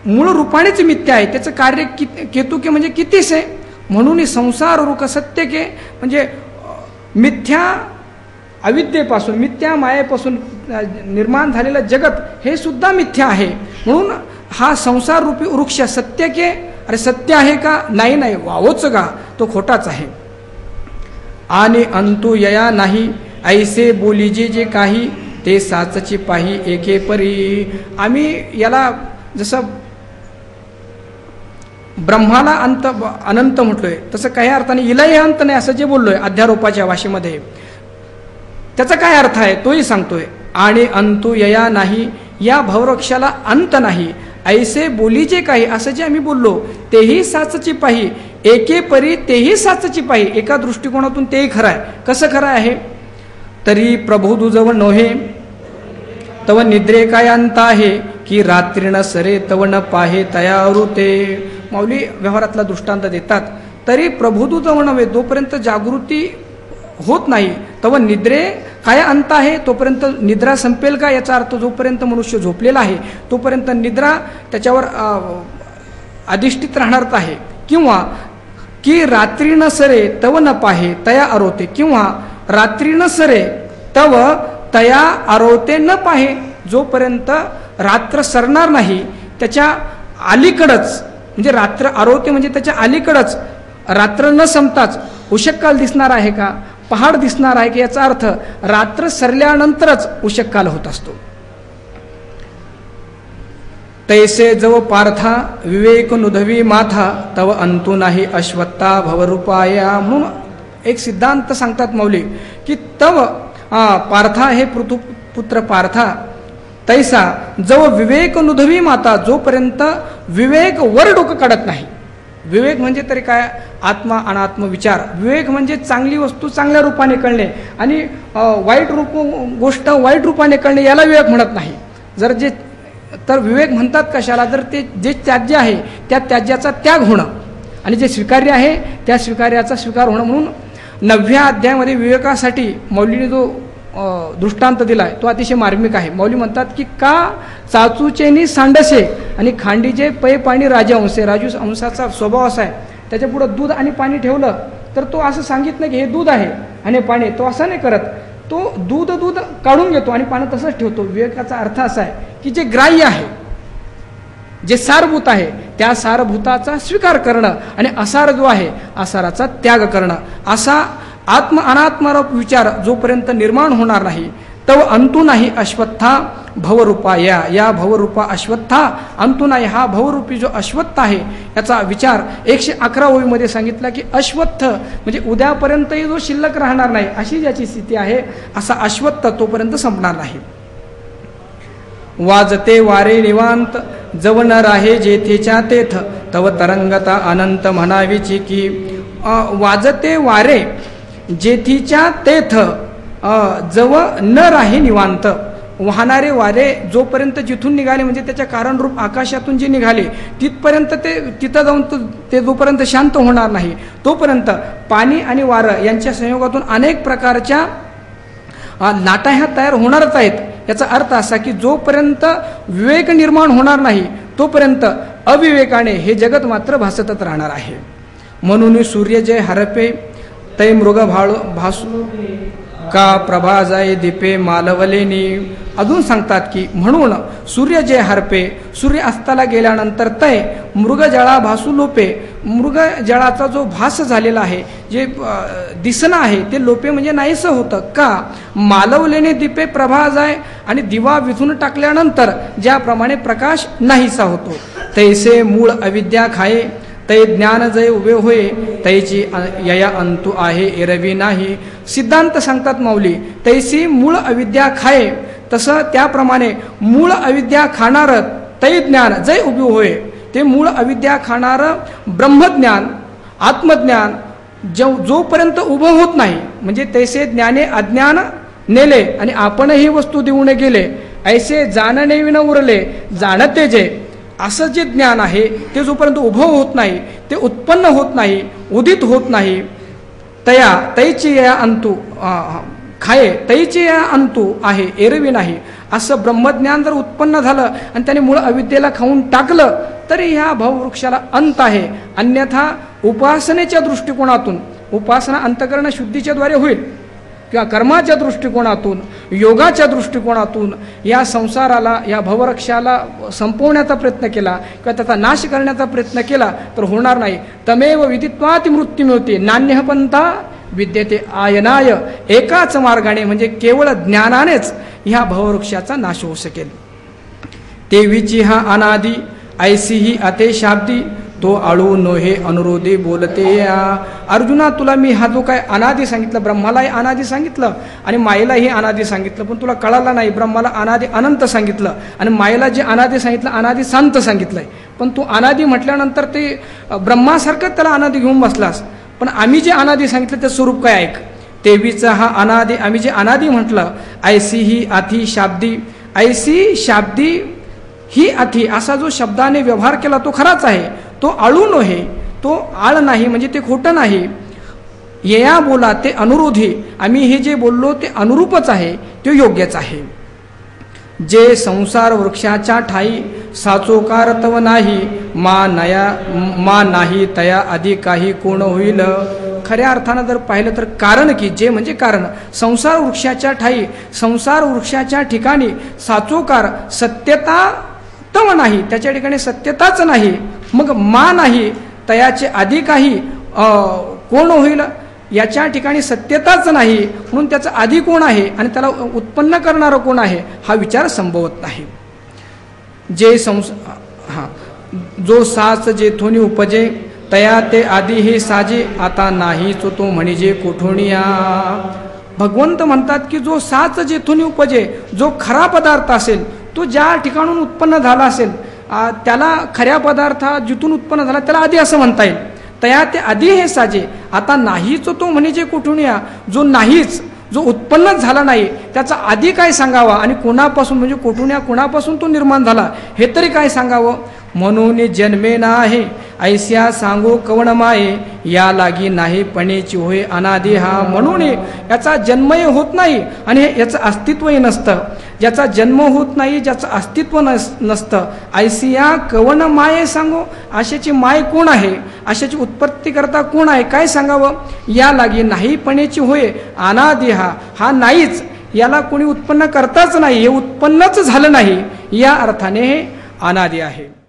मूळ रूपानेच मिथ्या आहे त्याचं कार्य केतुके म्हणजे कितीच आहे. म्हणून संसार रूक सत्य के म्हणजे मिथ्या अविद्येपासून मिथ्या मायेपासून निर्माण झालेलं जगत हे सुद्धा मिथ्या आहे. म्हणून हा संसार रूपी वृक्ष सत्य के अरे सत्य आहे का? नाही नाही, वावोच का, तो खोटाच आहे. आणि अंतु यया नाही ऐसे बोलीजे जे काही ते साचची पाही एके परी. आम्ही याला जसं ब्रह्माला अंत अनंत म्हटलोय तसं काही अर्थाने इलाही अंत नाही असं जे बोललोय अध्यारोपाच्या भाषेमध्ये, त्याचा काय अर्थ आहे तोही सांगतोय. आणि अंतु यया नाही, या भववृक्षाला अंत नाही. ऐसे बोलीचे काही असं जे आम्ही बोललो तेही साचची पाही एके परी, तेही साचची पाही. एका दृष्टिकोनातून तेही खरं आहे. कसं खरं आहे? तरी प्रभू जवळ नोहे तव निद्रे काय अंत आहे, की रात्री न सरे तव न पाहे तयारू ते. माऊली व्यवहारातला दृष्टांत देतात. तरी प्रभुदू जवळ नव्हे, जोपर्यंत जागृती होत नाही तव निद्रे काय अंत आहे, तोपर्यंत निद्रा संपेल का? याचा अर्थ जोपर्यंत मनुष्य झोपलेला आहे तोपर्यंत निद्रा त्याच्यावर अधिष्ठित राहणारच आहे. किंवा की रात्री न सरे तव न पाहे तया आरोते, किंवा रात्री न सरे तव तया आरोते न पाहे, जोपर्यंत रात्र सरणार नाही त्याच्या अलीकडच, म्हणजे रात्र आरोते म्हणजे त्याच्या अलीकडच रात्र न संपताच उषक्काल दिसणार आहे का, पहाड दिसणार आहे की? याचा अर्थ रात्र सरल्यानंतरच उषक्काल होत असतो. तैसे जव पार्था विवेक नुधवी माथा तव अंतु नाही अश्वत्था भवरूपाया. म्हणून एक सिद्धांत सांगतात माऊली की तव पार्था हे पृथुपुत्र पार्था, तैसा जव विवेक नुधवी माता, जोपर्यंत विवेक वर डोकं काढत नाही. विवेक म्हणजे तरी काय? आत्मा अनात्म विचार. विवेक म्हणजे चांगली वस्तू चांगल्या रूपाने कळणे आणि वाईट गोष्ट वाईट रूपाने कळणे, याला विवेक म्हणत नाही. जर जे तर विवेक म्हणतात कशाला? जर ते जे त्याज्य आहे त्या त्याज्याचा त्याग होणं आणि जे स्वीकार्य आहे त्या स्वीकार्याचा स्वीकार होणं. म्हणून 9व्या अध्यायामध्ये विवेकासाठी मौलीने जो दृष्टांत दिलाय तो अतिशय मार्मिक आहे. मौली म्हणतात की का चाचूचेनी सांडसे आणि खांडीचे पै पाणी राजा अंशे. राजू अंशाचा स्वभाव असा आहे, त्याच्या पुढे दूध आणि पाणी ठेवलं तर तो असं सांगितलं की हे दूध आहे आणि पाणी, तो असं नाही करत. तो दूध काढून घेतो आणि पाणी तसंच ठेवतो. विवेकाचा अर्थ असा आहे की जे ग्राह्य आहे, जे सारभूत आहे त्या सारभूताचा स्वीकार करणं आणि असार जो आहे असाराचा त्याग करणं. असा आत्म अनात्मरूप विचार जोपर्यंत निर्माण होणार नाही तव अंतु नाही अश्वत्था भवरूपा. या भवरूपा अश्वत्था अंतु नाही. हा भवरूपी जो अश्वत्थ आहे याचा विचार 111 ओळीमध्ये सांगितला की अश्वत्थ म्हणजे उद्यापर्यंतही जो शिल्लक राहणार नाही अशी ज्याची स्थिती आहे, असा अश्वत्थ तोपर्यंत संपणार नाही. वाजते वारे निवांत जव न राहे जेथेच्या तेथ तव तरंगता अनंत म्हणावीची की. वाजते वारे जेथीच्या तेथ जव न राहे निवांत. वाहणारे वारे जोपर्यंत जिथून निघाले म्हणजे त्याच्या कारणरूप आकाशातून जे निघाले तिथपर्यंत तिथं जाऊन ते जोपर्यंत शांत होणार नाही तोपर्यंत पाणी आणि वारं यांच्या संयोगातून अनेक प्रकारच्या लाटा ह्या तयार होणारच आहेत. याचा अर्थ असा की जोपर्यंत विवेक निर्माण होणार नाही तोपर्यंत अविवेकाने हे जगत मात्र भासतच राहणार आहे. म्हणून सूर्य जे हरपे तै मृग भासू का प्रभा जाय दीपे मालवलेनी. अजून सांगतात की म्हणून सूर्य जे हरपे, सूर्य अस्ताला गेल्यानंतर तय मृगजळा भासू लोपे. मृगजळाचा जो भास झालेला आहे, जे दिसणं आहे ते लोपे म्हणजे नाहीसं होतं का. मालवलेने दीपे प्रभा जाय, आणि दिवा विझून टाकल्यानंतर ज्याप्रमाणे प्रकाश नाहीसा होतो. तैसे मूळ अविद्या खाये तै ज्ञान जय उभे होय तैची यया अंतु आहे एरवी नाही. सिद्धांत सांगतात माऊली तैसी मूळ अविद्या खाये, तसं त्याप्रमाणे मूळ अविद्या खाणार तै ज्ञान जय उभे होय. ते मूळ अविद्या खाणारं ब्रह्मज्ञान आत्मज्ञान जोपर्यंत उभं होत नाही, म्हणजे तैसे ज्ञाने अज्ञान नेले आणि आपणही वस्तू देऊन गेले, ऐसे जाणणे विन उरले जाणते जे. असं जे ज्ञान आहे ते जोपर्यंत उभं होत नाही, ते उत्पन्न होत नाही, उदित होत नाही, तैची या अंतू खाये तैची या अंतू आहे एरवी नाही. असं ब्रह्मज्ञान जर उत्पन्न झालं आणि त्याने मूळ अविद्येला खाऊन टाकलं तरी ह्या भववृक्षाला अंत आहे. अन्यथा उपासनेच्या दृष्टिकोनातून उपासना अंतकरण शुद्धीच्या द्वारे होईल, किंवा कर्माच्या दृष्टिकोनातून, योगाच्या दृष्टिकोनातून या संसाराला, या भववृक्षाला संपवण्याचा प्रयत्न केला किंवा त्याचा नाश करण्याचा प्रयत्न केला तर होणार नाही. तमेव विदित्वाति मृत्युमेवते नान्यः पंथा विद्यते आयनाय. एकाच मार्गाने म्हणजे केवळ ज्ञानानेच ह्या भववृक्षाचा नाश होऊ शकेल. तेवीची हा अनादी ऐसी ही अते शाब्दी तो आळू नोहे अनुरोधे बोलते या. अर्जुना, तुला मी हा जो काय अनादी सांगितलं, ब्रह्मालाही अनादी सांगितलं आणि मायेलाही अनादी सांगितलं, पण तुला कळाला नाही. ब्रह्माला अनादी अनंत सांगितलं आणि मायेला जे अनादी सांगितलं अनादी शांत सांगितलंय. पण तू अनादी म्हटल्यानंतर ते ब्रह्मासारखं त्याला अनादी घेऊन बसलास. पण आम्ही जे अनादी सांगितलं ते स्वरूप काय ऐक. तेवीचा हा अनादी, आम्ही जे अनादी म्हटलं, ऐसी ही अति शाब्दी, ऐसी शाब्दी ही अति, असा जो शब्दाने व्यवहार केला तो खराच आहे. तो आळू नव्हे, तो आळ नाही, म्हणजे ते खोटं नाही. येया बोला ते अनुरोधी, आम्ही हे जे बोललो ते अनुरूपच आहे, ते योग्यच आहे. जे संसार वृक्षाच्या ठाई साचोकार तव नाही, मा नाही तया आधी काही कोण होईल. खऱ्या अर्थानं जर पाहिलं तर कारण की जे म्हणजे कारण, संसार वृक्षाच्या ठाई, संसार वृक्षाच्या ठिकाणी साचोकार सत्यता तव नाही, त्याच्या ठिकाणी सत्यताच नाही. मग मा नाही तयाचे आधी काही कोण होईल, याच्या ठिकाणी सत्यताच नाही, म्हणून त्याचा आधी कोण आहे आणि त्याला उत्पन्न करणारं कोण आहे हा विचार संभवत नाही. जे जो साच जेथोनी उपजे तया ते आधी हे साजे, आता नाहीच तो म्हणजे कोठोनिया. भगवंत म्हणतात की जो साच जेथोनी उपजे, जो खरा पदार्थ असेल तो ज्या ठिकाणून उत्पन्न झाला असेल त्याला खऱ्या पदार्था जिथून उत्पन्न झाला त्याला आधी असं म्हणता येईल. तया ते आधी हे साजे, आता नाहीच तो म्हणजे कुठूनिया. जो नाहीच, जो उत्पन्नच झाला नाही त्याचा आधी काय सांगावा आणि कोणापासून म्हणजे कुठून कोणापासून तो निर्माण झाला हे तरी काय सांगावं. म्हणून जन्मे नाही ऐस्या सांगो कवण माये, या लागी नाही पणेची होय अनादी हा. म्हणून याचा जन्मही होत नाही आणि याचं अस्तित्वही नसतं. ज्याचा जन्म होत नाही, ज्याचं अस्तित्व नसतं, ऐसिया कवण माये सांगो, आशेची माय कोण आहे, आशेची उत्पत्ती करता कोण आहे, काय सांगावं. या लागी नाही पणेची होय अनादी हा नाहीच, याला कोणी उत्पन्न करताच नाही, हे उत्पन्नच झालं नाही, या अर्थाने हे अनादी आहे.